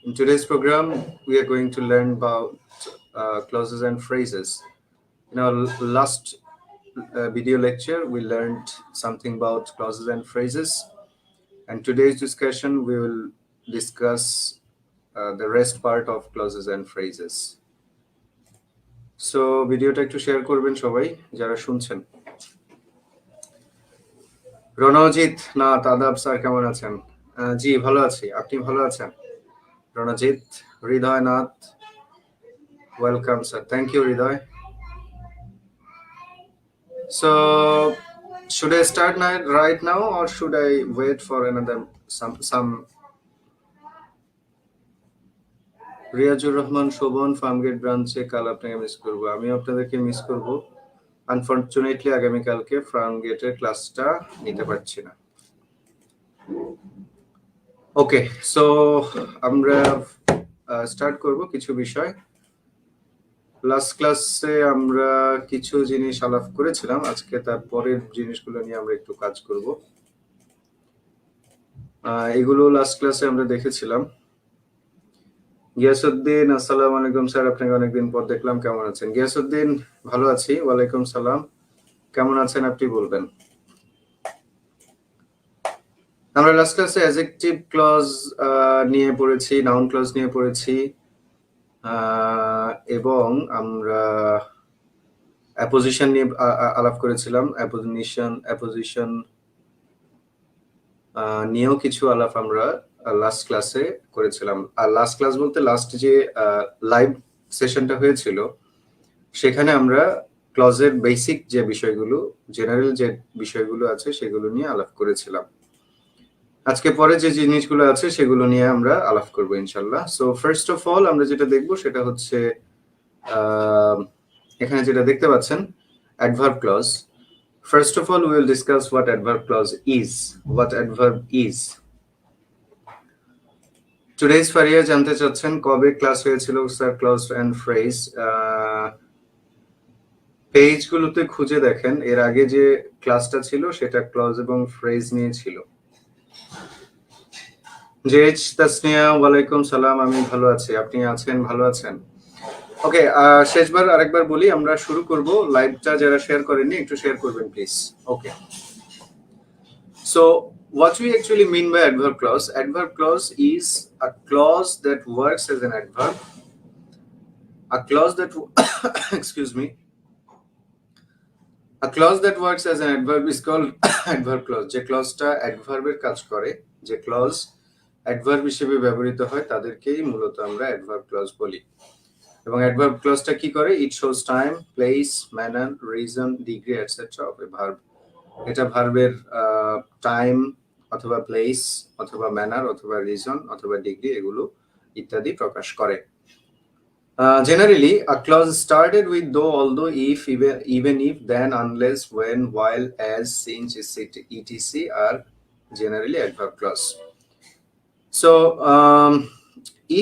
In today's program, we are going to learn about clauses and phrases. In our last video lecture, we learned something about clauses and phrases. And today's discussion, we will discuss the rest part of clauses and phrases. So, ভিডিওটা একটু share করবেন সবাই যারা শুনছেন। রণজিৎ নাথ, আদাব sir, কেমন আছেন? জি, ভালো আছি। আপনি ভালো আছেন? রণজিৎ, হৃদয় Nath, welcome sir. Thank you, Hriday. So, should I start right now or should I wait for another some? Riazur Rahman Sovan, Farmgate ব্রাঞ্চে কাল আপনাকে মিস করব। আমি আপনাদেরকে মিস করব। আনফরচুনেটলি আগামীকালকে ফার্মগেটের ক্লাসটা নিতে পারছি না। ওকে, সো আমরা স্টার্ট করব কিছু বিষয়। লাস্ট ক্লাসে আমরা কিছু জিনিস আলাপ করেছিলাম, আজকে তার পরের জিনিসগুলো নিয়ে আমরা একটু কাজ করব। এগুলো লাস্ট ক্লাসে আমরা দেখেছিলাম। গিয়াসউদ্দিন, আসসালামু আলাইকুম স্যার, আপনাকে অনেকদিন পর দেখলাম, কেমন আছেন? গিয়াসউদ্দিন, ভালো আছি, ওয়ালাইকুম সালাম। কেমন আছেন আপনি বলবেন। আমরা লাস্ট ক্লাসে অ্যাডজেক্টিভ ক্লজ নিয়ে পড়েছি, নাউন ক্লজ নিয়ে পড়েছি, এবং আমরা অ্যাপোজিশন নিয়ে আলাপ করেছিলাম। অ্যাপোজিশন নিয়েও কিছু আলাপ আমরা লাস্ট ক্লাসে করেছিলাম। আর লাস্ট ক্লাস বলতে লাস্ট যে লাইভ সেশনটা হয়েছিল সেখানে আমরা ক্লজের বেসিক যে বিষয়গুলো, জেনারেল যে বিষয়গুলো আছে সেগুলো নিয়ে আলাপ করেছিলাম। আজকে পরে যে জিনিসগুলো আছে সেগুলো নিয়ে আমরা আলাপ করব ইনশাল্লাহ। সো ফার্স্ট অফ অল আমরা যেটা দেখব সেটা হচ্ছে এখানে যেটা দেখতে পাচ্ছেন adverb clause. First of all, we will discuss what adverb clause is. What adverb is. Today's Faria জানতে চাচ্ছেন কবে ক্লাস হয়েছিল স্যার ক্লজ এন্ড ফ্রেজ। পেজগুলোতে খুঁজে দেখেন এর আগে যে ক্লাসটা ছিল সেটা ক্লজ এবং ফ্রেজ নিয়ে ছিল। জেজ তাসনিয়া, ওয়ালাইকুম সালাম, আমি ভালো আছি, আপনি আছেন? ভালো আছেন? ওকে, শেষবার আরেকবার বলি, আমরা শুরু করব। লাইভটা যারা শেয়ার করেননি একটু শেয়ার করবেন please. Okay, so what we actually mean by adverb clause? Adverb clause is a clause that works as an adverb. A clause that excuse me. A clause that works as an adverb is called adverb clause. যে ক্লজটা অ্যাডভার্বের কাজ করে, যে clause adverb হিসেবে ব্যবহৃত হয় তাদেরকেই মূলত আমরা অ্যাডভার্ব ক্লজ বলি। এবং অ্যাডভার্ব ক্লজটা কি করে? It shows time, place, manner, reason, degree etcetera of A verb. এটা ভার্বের টাইম অথবা প্লেস অথবা ম্যানার অথবা রিজন অথবা ডিগ্রি এগুলো ইত্যাদি প্রকাশ করে। Generally, a clause started with though, although, if, even if, then, unless, when, while, as, since, etc. are generally adverb clause. So,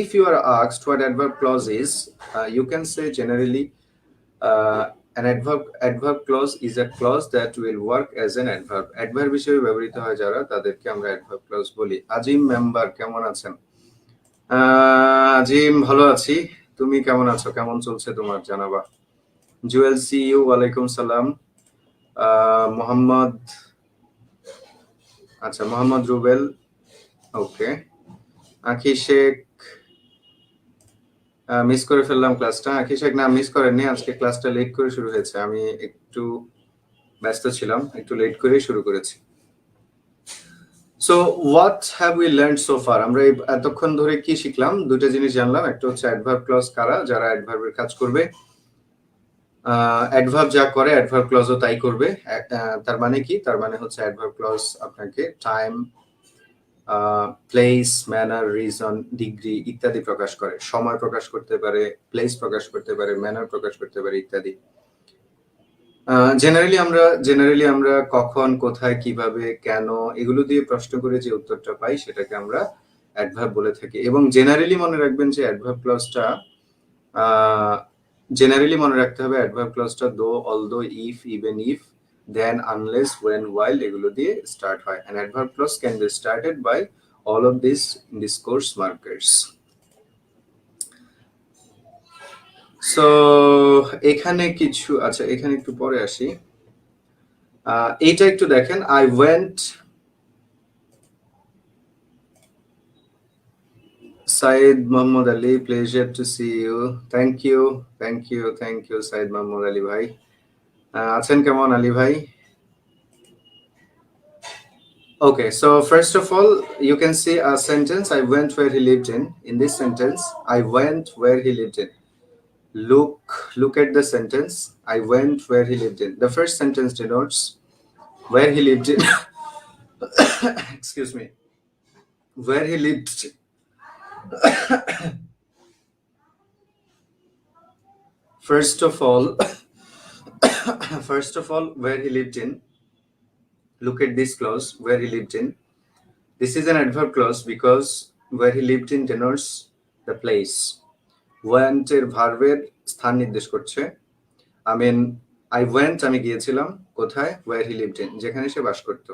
if you are asked what adverb clause is, you can say generally an adverb clause is a clause that will work as an adverb. Adverb হিসেবে ব্যবহৃত হয় যারা তাদেরকে আমরা adverb clause বলি। আজিম member, কেমন আছেন? আজিম, ভালো আছি, তুমি কেমন আছো? কেমন চলছে তোমার জানাবা। জুয়েল সিইউ, ওয়ালাইকুম সালাম। মোহাম্মদ, আচ্ছা মোহাম্মদ রুবেল, ওকে। আখি শেখ, মিস করে ফেললাম ক্লাসটা। আখি শেখ, না মিস করেননি, আজকে ক্লাসটা লেট করে শুরু হয়েছে, আমি একটু ব্যস্ত ছিলাম, একটু লেট করে শুরু করেছি। So what have we learned so far? আমরা এতক্ষণ ধরে কি শিখলাম? দুটো জিনিস জানলাম। একটা হচ্ছে অ্যাডভার্ব ক্লজ কারা, যারা অ্যাডভার্বের কাজ করবে। অ্যাডভার্ব যা করে অ্যাডভার্ব ক্লজও তাই করবে। তার মানে কি? তার মানে হচ্ছে অ্যাডভার্ব ক্লজ আপনাকে time, place, manner, reason, degree ইত্যাদি প্রকাশ করে। সময় প্রকাশ করতে পারে, প্লেস প্রকাশ করতে পারে, ম্যানার প্রকাশ করতে পারে ইত্যাদি। জেনারেলি আমরা কখন, কোথায়, কিভাবে, কেন এগুলো দিয়ে প্রশ্ন করে যে উত্তরটা পাই সেটাকে আমরা অ্যাডভার্ব বলে থাকি। এবং জেনারেলি মনে রাখবেন যে অ্যাডভার্ব ক্লজটা জেনারেলি মনে রাখতে হবে অ্যাডভার্ব ক্লজটা though, although, if, even if, then, unless, when, while এগুলো দিয়ে স্টার্ট হয়। An adverb clause can be started by all of these discourse markers. So এখানে কিছু আচ্ছা এখানে একটু পরে আসি। এইটা একটু দেখেন, I went Saeed Mohammad Ali, pleasure to see you. Thank you, thank you, thank you Saeed Mohammad Ali ভাই। আছেন কেমন আলী ভাই? Okay, so first of all, you can see a sentence, I went where he lived in. In this sentence, I went where he lived in. Look at the sentence, I went where he lived in. The first sentence denotes where he lived in. Excuse me. Where he lived. First of all, first of all, where he lived in. Look at this clause, where he lived in. This is an adverb clause because where he lived in denotes the place. Went এর ভার্বের স্থান নির্দেশ করছে। I mean, I went, আমি গিয়েছিলাম কোথায়? Where he lived in, যেখানে সে বাস করত।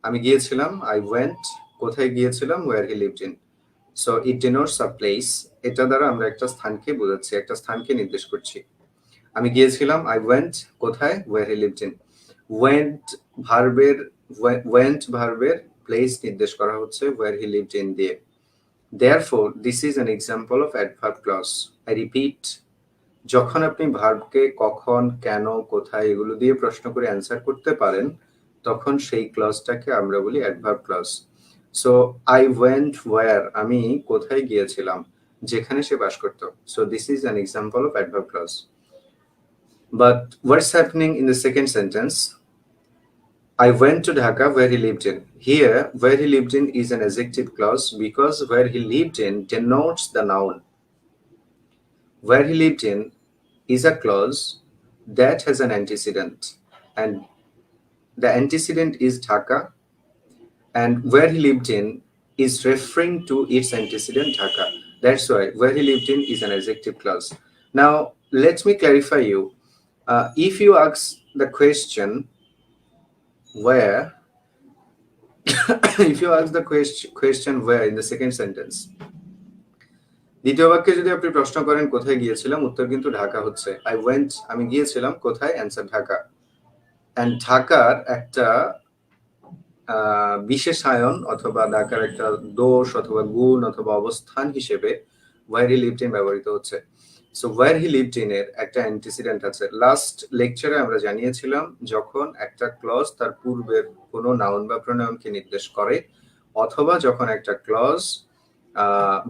আমি গিয়েছিলাম, I went, কোথায় গিয়েছিলাম? Where he lived in. So it denotes a place. এটা দ্বারা আমরা একটা স্থানকে বোঝাচ্ছি, একটা স্থানকে নির্দেশ করছি। আমি গিয়েছিলাম, I went, কোথায়? Where he lived in. Went ভার্বের প্লেস নির্দেশ করা হচ্ছে where he lived in দিয়ে। Therefore, this is an example of adverb clause. I repeat, যখন আপনি ভার্বকে কখন, কেন, কোথায় এগুলো দিয়ে প্রশ্ন করে অ্যান্সার করতে পারেন, তখন সেই ক্লজটাকে আমরা বলি adverb clause. So I went where, আমি কোথায় গিয়েছিলাম? যেখানে সে বাস করত। So this is an example of adverb clause. But what's happening in the second sentence? I went to Dhaka where he lived in. Here, where he lived in is an adjective clause because where he lived in denotes the noun. Where he lived in is a clause that has an antecedent, and the antecedent is Dhaka, and where he lived in is referring to its antecedent Dhaka. That's why where he lived in is an adjective clause. Now, let me clarify you. If you ask the question where, if you ask the question where in the second sentence, দ্বিতীয় বাক্যে যদি আপনি প্রশ্ন করেন কোথায় গিয়েছিলাম, উত্তর কিন্তু ঢাকা হচ্ছে। আই ওয়েন্ট, আমি গিয়েছিলাম কোথায়? অ্যান্সার ঢাকা। অ্যান্ড ঢাকার একটা বিশেষায়ন অথবা ঢাকার একটা দোষ অথবা গুণ অথবা অবস্থান হিসেবে ওয়্যার হি লিভড ইন ব্যবহৃত হচ্ছে। So where he lived in এর একটা অ্যান্টিসিডেন্ট আছে। লাস্ট লেকচারে আমরা জানিয়েছিলাম যখন একটা ক্লজ তার পূর্বের কোনো নাউন বা প্রোনাউনকে নির্দেশ করে, অথবা যখন একটা ক্লজ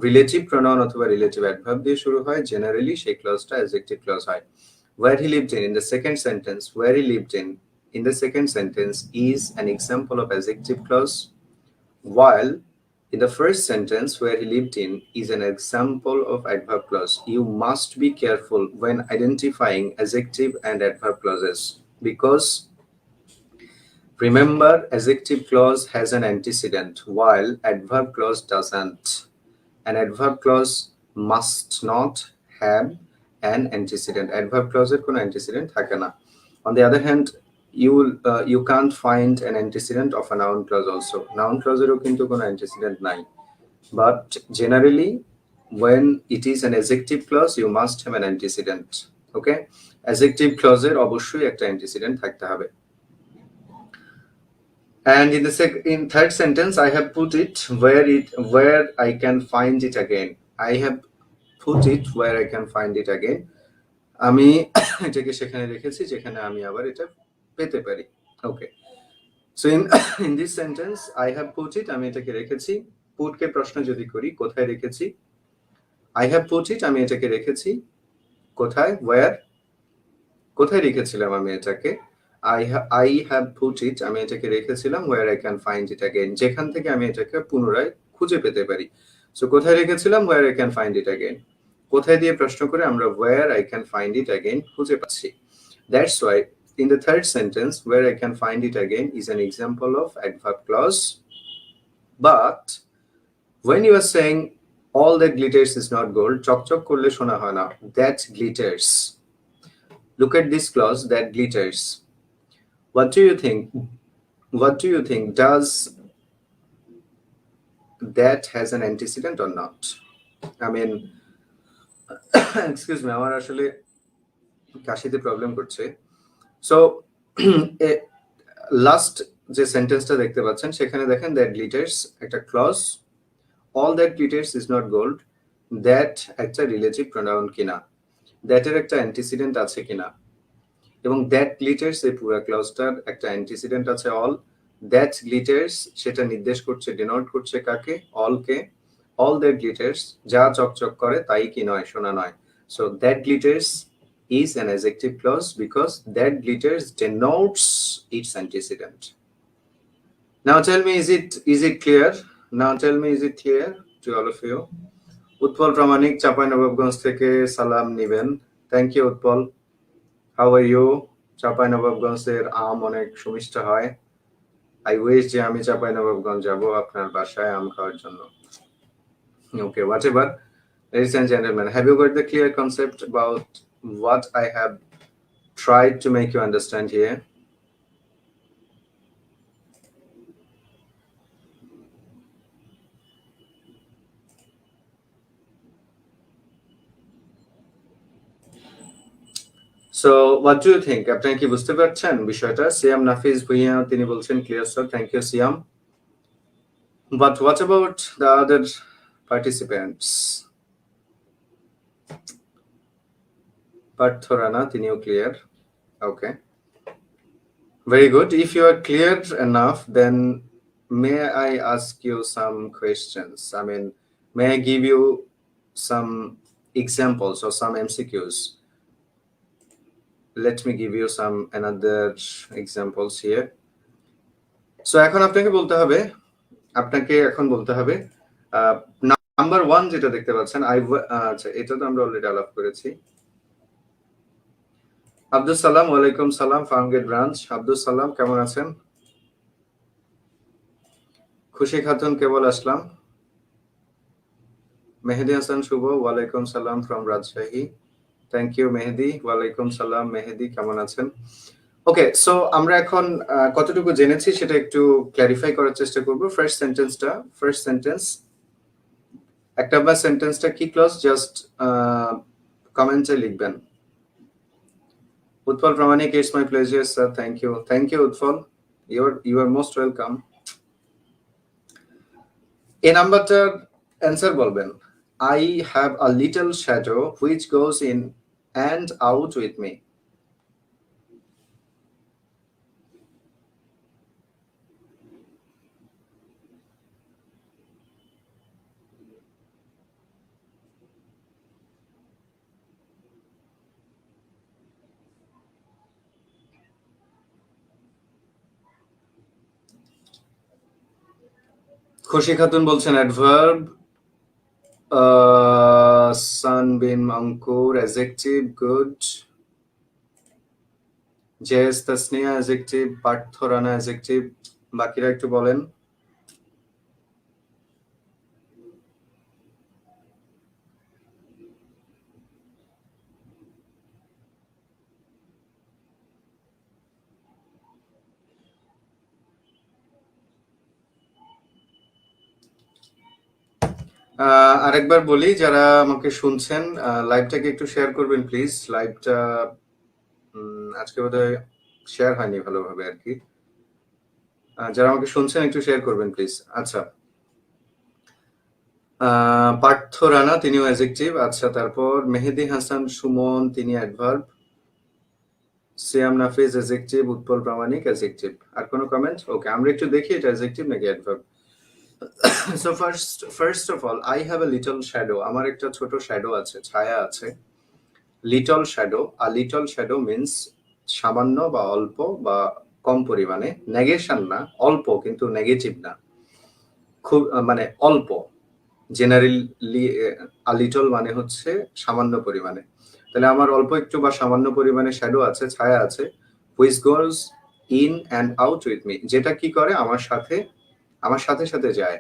রিলেটিভ প্রোনাউন অথবা রিলেটিভ অ্যাডভার্ব দিয়ে শুরু হয়, জেনারেলি সেই ক্লজটা অ্যাডজেক্টিভ ক্লজ হয়। Where he lived in the second sentence, where he lived in the second sentence is an example of adjective clause, while in the first sentence, where he lived in is an example of adverb clause. You must be careful when identifying adjective and adverb clauses because remember, adjective clause has an antecedent while adverb clause doesn't. An adverb clause must not have an antecedent. Adverb clause এর কোনো antecedent থাকে না। On the other hand, you can't find an antecedent of a noun clause also. Noun clause এরও কিন্তু কোনো antecedent নাই। But generally, when it is an adjective clause, you must have an antecedent. Okay? Adjective clause এর অবশ্যই একটা antecedent থাকতে হবে। And in third sentence, I have put it where I can find it again. I have put it where I can find it again. আমি এটাকে সেখানে রেখেছি যেখানে আমি আবার এটা পেতে পারি। Okay, so in this sentence I have put it, আমি এটাকে রেখেছি। পুটকে প্রশ্ন যদি করি কোথায় রেখেছি, আই হ্যাভ পুট ইট, আমি এটাকে রেখেছি কোথায়? ওয়্যার, কোথায় রেখেছিলাম আমি এটাকে? I have put it, আমি এটাকে রেখেছিলাম where I can find it again, যেখান থেকে আমি এটাকে পুনরায় খুঁজে পেতে পারি। সো কোথায় রেখেছিলাম? where I can find it again। কোথায় দিয়ে প্রশ্ন করে আমরা where I can find it again খুঁজে পাচ্ছি। That's why in the third sentence, where I can find it again is an example of adverb clause. But when you are saying all that glitters is not gold, চকচক করলে শোনা হয় না, that glitters। Look at this clause, that glitters। What do you think? What do you think? Does that has an antecedent or not? I mean, excuse me, আমার আসলে কাশিতে problem করছে। So last যে সেন্টেন্সটা দেখতে পাচ্ছেন সেখানে দেখেন দ্যাট গ্লিটার্স একটা clause, all that glitters is not gold, that একটা রিলেটিভ প্রোনাউন কিনা, দ্যাটের একটা অ্যান্টিসিডেন্ট আছে কিনা, এবং দ্যাট গ্লিটার্স এই পুরো ক্লজটার একটা অ্যান্টিসিডেন্ট আছে অল, দ্যাট গ্লিটার্স সেটা নির্দেশ করছে, ডিনোট করছে কাকে, অলকে, অল দ্যাট গ্লিটার্স যা চকচক করে তাই কি নয়, শোনা নয়। So that glitters is an adjective clause because that glitters denotes its antecedent. Now tell me, is it clear? Now tell me, is it clear to all of you? Utpal Pramanik Chapainawabganj থেকে সালাম নিবেন। Thank you Utpal. How are you? চাঁপাইনবাবগঞ্জের আম অনেক সুমিষ্ট হয়। I wish যে আমি চাঁপাইনবাবগঞ্জ যাব আপনার বাসায় আম খাওয়ার জন্য। Okay, whatever. Ladies and gentlemen, have you got the clear concept about what I have tried to make you understand here? So what do you think? আপনি কি বুঝতে পারছেন বিষয়টা? সিয়াম নাফিজ ভুঁইয়া তিনি বলছেন clear sir, thank you Siam. But what about the other participants? Parth Rana, tiniও clear. Okay. Very good. If you are clear enough, then may I ask you some questions? I mean, may I give you some examples or some MCQs? Let me give you some another examples here. So এখন আপনাকে বলতে হবে, number 1 যেটা দেখতে পাচ্ছেন, আচ্ছা এটা তো আমরা অলরেডি আলাপ করেছি। আব্দুল সালাম, ওয়ালাইকুম সালাম, ফার্মগেট ব্রাঞ্চ। আব্দুল সালাম কেমন আছেন? খুশি খাতুন কেবল আসলাম। মেহেদি হাসান শুভ, ওয়ালাইকুম সালাম ফ্রম রাজশাহী। থ্যাংক ইউ মেহেদি, ওয়ালাইকুম সালাম মেহেদি, কেমন আছেন? ওকে, সো আমরা এখন কতটুকু জেনেছি সেটা একটু ক্ল্যারিফাই করার চেষ্টা করব। ফার্স্ট সেন্টেন্স, এক নাম্বার সেন্টেন্সটা কি ক্লজ, জাস্ট কমেন্টে লিখবেন। Utpal Pramanik, it's my pleasure sir, thank you Utpal, you are most welcome. এই নাম্বারটার অ্যান্সার বলবেন, I have a little shadow which goes in and out with me. Khushi Khatun বলছেন adverb, Sunbeam Ankur adjective, good. Jes Tasnia adjective, Partha Rana adjective, বাকিরা একটু বলেন। আরেকবার বলি, যারা আমাকে শুনছেন লাইভটাকে একটু শেয়ার করবেন প্লিজ। লাইভটা আজকে বোধহয় শেয়ার হয়নি ভালোভাবে আর কি। যারা আমাকে শুনছেন একটু শেয়ার করবেন প্লিজ। আচ্ছা, পার্থ রানা তিনিও অ্যাডজেক্টিভ। আচ্ছা, তারপর মেহেদি হাসান সুমন তিনি অ্যাডভার্ব, সিয়াম নাফিজ অ্যাডজেক্টিভ, উৎপল প্রামাণিক অ্যাডজেক্টিভ। আর কোনো কমেন্ট? ওকে, আমরা একটু দেখি এটা অ্যাডজেক্টিভ নাকি adverb. So first of all, I have a little shadow, আমার একটা ছোট শ্যাডো আছে, ছায়া আছে। লিটল শ্যাডো, আর লিটল শ্যাডো মিন্স সামান্য বা অল্প বা কম পরিমাণে, নেগেশন না, অল্প কিন্তু নেগেটিভ না, খুব মানে অল্প। জেনারেলি লিটল মানে হচ্ছে সামান্য পরিমাণে, তাহলে আমার অল্প একটু বা সামান্য পরিমাণে শ্যাডো আছে, ছায়া আছে, which goes in and out with me, যেটা কি করে আমার সাথে সাথে যায়।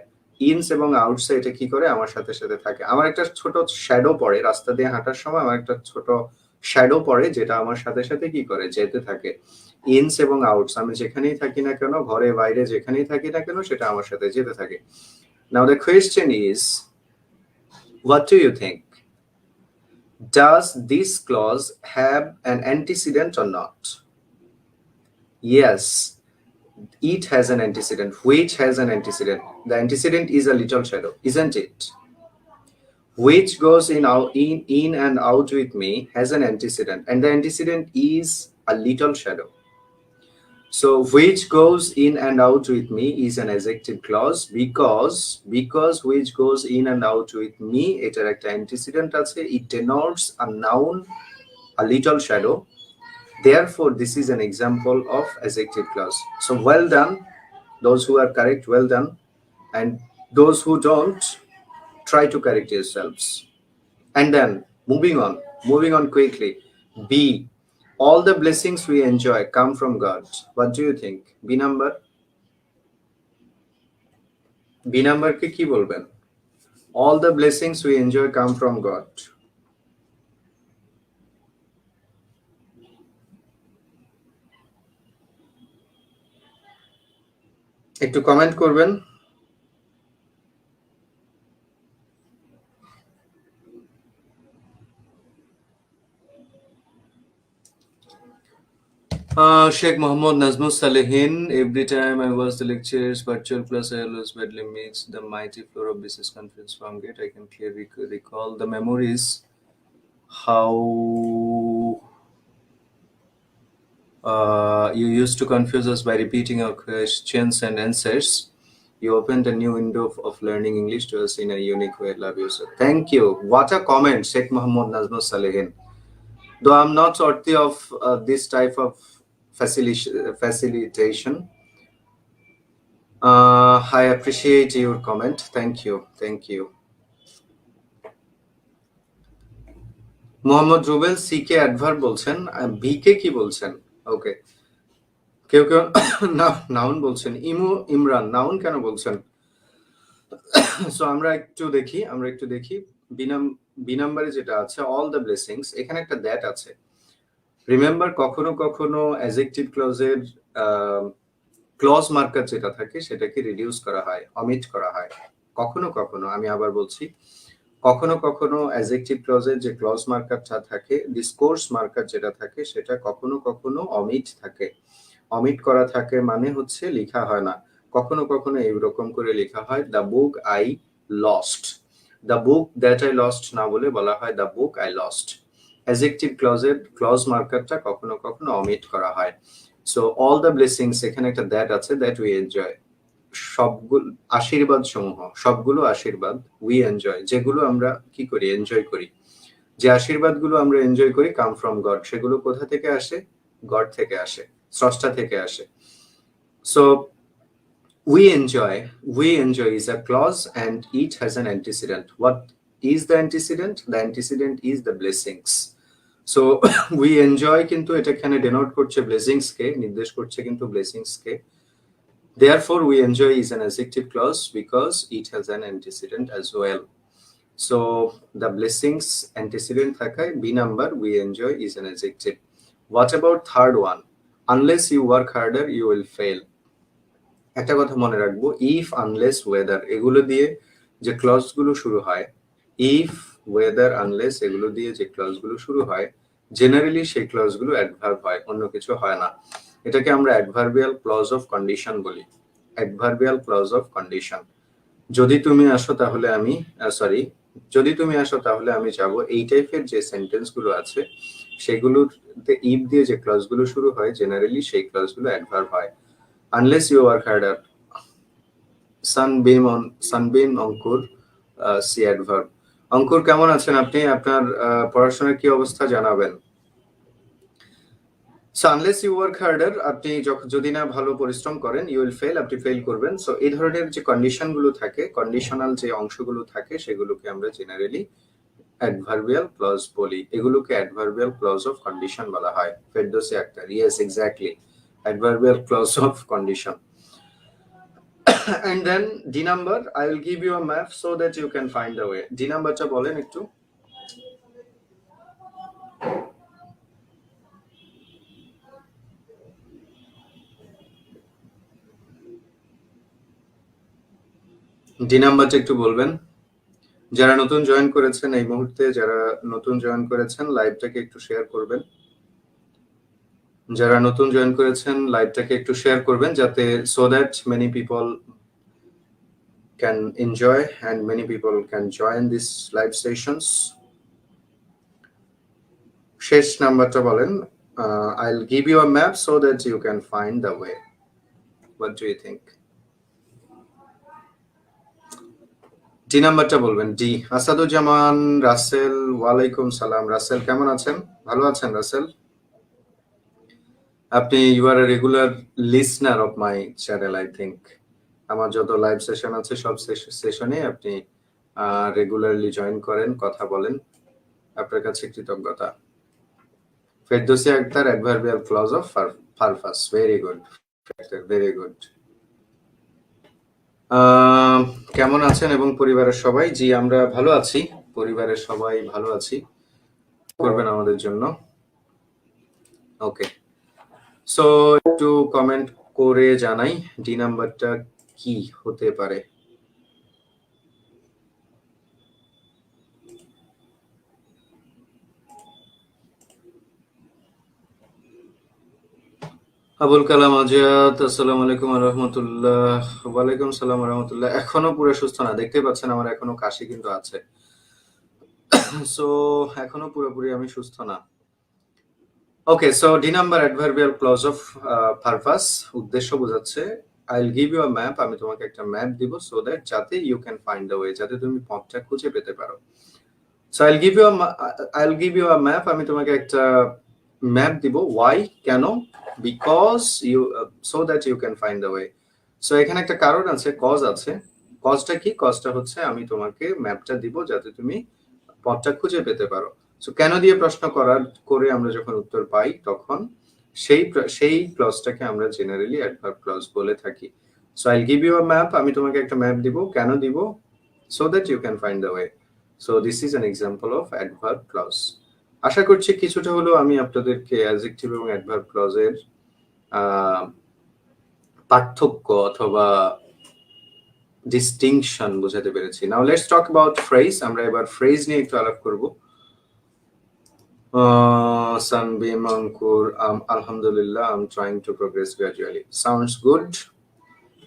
ইনস এবং আউটসে এটা কি করে আমার সাথে সাথে থাকে। আমার একটা ছোট শ্যাডো পড়ে রাস্তা দিয়ে হাঁটার সময়, আমার একটা ছোট শ্যাডো পড়ে যেটা আমার সাথে সাথে কি করে, যেতে থাকে। ইনস এবং আউটস, আমি যেখানেই থাকি না কেন, ঘরে বাইরে যেখানেই থাকি না কেন, সেটা আমার সাথে যেতে থাকে। Now the question is, what do you think? Does this clause have an antecedent or not? Yes, it has an antecedent. Which has an antecedent? The antecedent is a little shadow, isn't it? Which goes in and out with me has an antecedent, and the antecedent is a little shadow. So which goes in and out with me is an adjective clause because which goes in and out with me এটার একটা antecedent আছে, it denotes a noun, a little shadow. Therefore this is an example of adjective clause. So well done, those who are correct, well done, and those who don't, try to correct yourselves. And then moving on quickly. B, all the blessings we enjoy come from God. What do you think? B number কে কি বলবেন? All the blessings we enjoy come from God. একটু comment করবেন। Sheikh Mohammed Nazmus Salehin, every time I watch the lectures, virtual class, I always badly mix the mighty floor of business conference from gate. I can clearly recall the memories how you used to confuse us by repeating our questions and answers. You opened a new window of learning English to us in a unique way. Love you, sir. Thank you. What a comment, Sheikh Mohammed Nazmus Salehin. Though I'm not worthy of this type of facilitation, I appreciate your comment. Thank you. Thank you. Mohammad Rubel C কে adverb বলছেন, B কে কি বলছেন? ওকে, কেউ কেউ noun বলছেন। Imran noun কেন বলছেন? সো আমরা একটু দেখি বি নাম্বারে যেটা আছে অল দ্য ব্লেসিংস, এখানে একটা দ্যাট আছে। রিমেম্বার কখনো কখনো অ্যাডজেক্টিভ ক্লজের ক্লজ মার্কার যেটা থাকে সেটাকে রিডিউস করা হয়, অমিট করা হয়। কখনো কখনো, আমি আবার বলছি, কখনো কখনো অ্যাডজেক্টিভ ক্লজের যে ক্লজ মার্কারটা থাকে, ডিসকোর্স মার্কার যেটা থাকে সেটা কখনো কখনো অমিট থাকে। অমিট করা থাকে মানে হচ্ছে লেখা হয় না। কখনো কখনো এইরকম করে লেখা হয় the book I lost, the book that I lost না বলে বলা হয় the book I lost. Adjective ক্লজের ক্লজ মার্কারটা কখনো কখনো অমিট করা হয়। সো অল দ্য ব্লেসিংস, এখানে একটা দ্যাট আছে, দ্যাট উই এনজয়, সবগুলো আশীর্বাদ সমূহ, সবগুলো আশীর্বাদ, উই এনজয়, যেগুলো আমরা কি করি, এনজয় করি, যে আশীর্বাদগুলো আমরা এনজয় করি, কাম ফ্রম গড। সেগুলো কোথা থেকে আসে? গড থেকে আসে, স্রষ্টা থেকে আসে। So we enjoy is a clause and it has an antecedent. What is the antecedent? The antecedent is the blessings. So we enjoy কিন্তু এটা এখানে ডেনোট করছে ব্লেসিংস কে, নির্দেশ করছে কিন্তু blessings K. Therefore we enjoy is an adjective clause because it has an antecedent as well. So the blessings antecedent থাকায় B number we enjoy is an adjective. What about third one? Unless you work harder you will fail. একটা কথা মনে রাখবো, if, unless, weather, এগুলো দিয়ে যে ক্লজগুলো শুরু হয়, ইফ, ওয়েদার, আনলেস, এগুলো দিয়ে যে ক্লজগুলো শুরু হয়, জেনারেলি সেই ক্লজগুলো অ্যাডভার্ব হয়, অন্য কিছু হয় না। এটাকে আমরা অ্যাডভার্বিয়াল ক্লজ অফ কন্ডিশন বলি, অ্যাডভার্বিয়াল ক্লজ অফ কন্ডিশন। যদি তুমি আসো তাহলে আমি যদি তুমি আসো তাহলে আমি যাব, এই টাইপের যে সেন্টেন্সগুলো আছে সেগুলোতে ইফ দিয়ে যে ক্লজগুলো শুরু হয়, জেনারেলি সেই ক্লজগুলো অ্যাডভার্ব হয়। Unless you work harder, sunbeam Ankur, C adverb. Ankur কেমন আছেন আপনি? আপনার পড়াশোনার কি অবস্থা জানাবেন। So unless you work harder, আপনি যদি না ভালো পরিশ্রম করেন, ইউ উইল ফেল, আপনি ফেল করবেন। সো এই ধরনের যে কন্ডিশন গুলো থাকে, কন্ডিশনাল যে অংশগুলো থাকে, সেগুলোকে আমরা জেনারেলি অ্যাডভার্বিয়াল ক্লজ বলি। এগুলোকে অ্যাডভার্বিয়াল ক্লজ অফ কন্ডিশন বলা হয়। Ferdousi Akter, yes exactly, adverbial clause of condition. And then D number, I will give you a map so that you can find the way. D numberটা বলেন একটু। D নাম্বারটা একটু বলবেন। যারা নতুন জয়েন করেছেন এই মুহূর্তে, যারা নতুন জয়েন করেছেন লাইভটাকে একটু শেয়ার করবেন। যারা নতুন জয়েন করেছেন লাইভটাকে একটু শেয়ার করবেন, যাতে so that many people can enjoy and many people can join this live sessions. শেষ নাম্বারটা বলেন। I'll give you a map so that you can find the way. What do you think? D নাম্বারটা বলবেন। D. Asaduzzaman Rasel, ওয়ালাইকুম সালাম। রাসেল কেমন আছেন? ভালো আছেন রাসেল? আপনি you are a regular listener of my channel I think. আমার যত লাইভ সেশন আছে সব সেশনে আপনি রেগুলারলি জয়েন করেন, কথা বলেন। আপনার কাছে কৃতজ্ঞতা। Ferdousi Akter, adverbial clause of purpose. Very good, very good. কেমন আছেন এবং পরিবারের সবাই? জি আমরা ভালো আছি, পরিবারের সবাই ভালো আছি। করবেন আমাদের জন্য। ওকে, সো একটু কমেন্ট করে জানাই ডি নাম্বারটা কি হতে পারে। আবুল কালাম আজাদ, আসসালামু আলাইকুম ওয়া রাহমাতুল্লাহ। ওয়ালাইকুম সালাম ওয়া রাহমাতুল্লাহ। এখনো পুরো সুস্থ না, দেখতে পাচ্ছেন আমার এখনো কাশি কিন্তু আছে। সো এখনো পুরোপুরি আমি সুস্থ না। Okay, so D number adverbial clause of purpose, উদ্দেশ্য বোঝাচ্ছে। আইল গিভ ইউ আ ম্যাপ, আমি তোমাকে একটা ম্যাপ দিব, সো দ্যাট যাতে you can find the way, যাতে তুমি পথটা খুঁজে পেতে পারো। সো আইল গিভ ইউ আ ম্যাপ, আমি তোমাকে একটা ম্যাপ দিব। ওয়াই, কেন? Because you, so that you can find the way. So এখানে একটা কারণ আছে, কজ আছে। কজটা কি? কজটা হচ্ছে আমি তোমাকে ম্যাপটা দিব যাতে তুমি পথটা খুঁজে পেতে পারো। সো কেন দিয়ে প্রশ্ন করে আমরা যখন উত্তর পাই তখন সেই ক্লজটাকে আমরা জেনারেলি অ্যাডভার্ব ক্লজ বলে থাকি। সো আইল গিভ ইউ আ ম্যাপ, আমি তোমাকে একটা ম্যাপ দিব। কেন দিব? So that you can find the way. So this is an example of adverb clause. আশা করছি কিছুটা হলেও আমি আপনাদেরকে অ্যাডজেক্টিভ এবং অ্যাডভার্ব ক্লজের পার্থক্য অথবা ডিস্টিংশন বোঝাতে পেরেছি। Now let's talk about phrase. আমরা এবার ফ্রেজ নিয়ে একটু আলাপ করব। Sunbeam, Ankur, Alhamdulillah, I'm trying to progress gradually. Sounds good,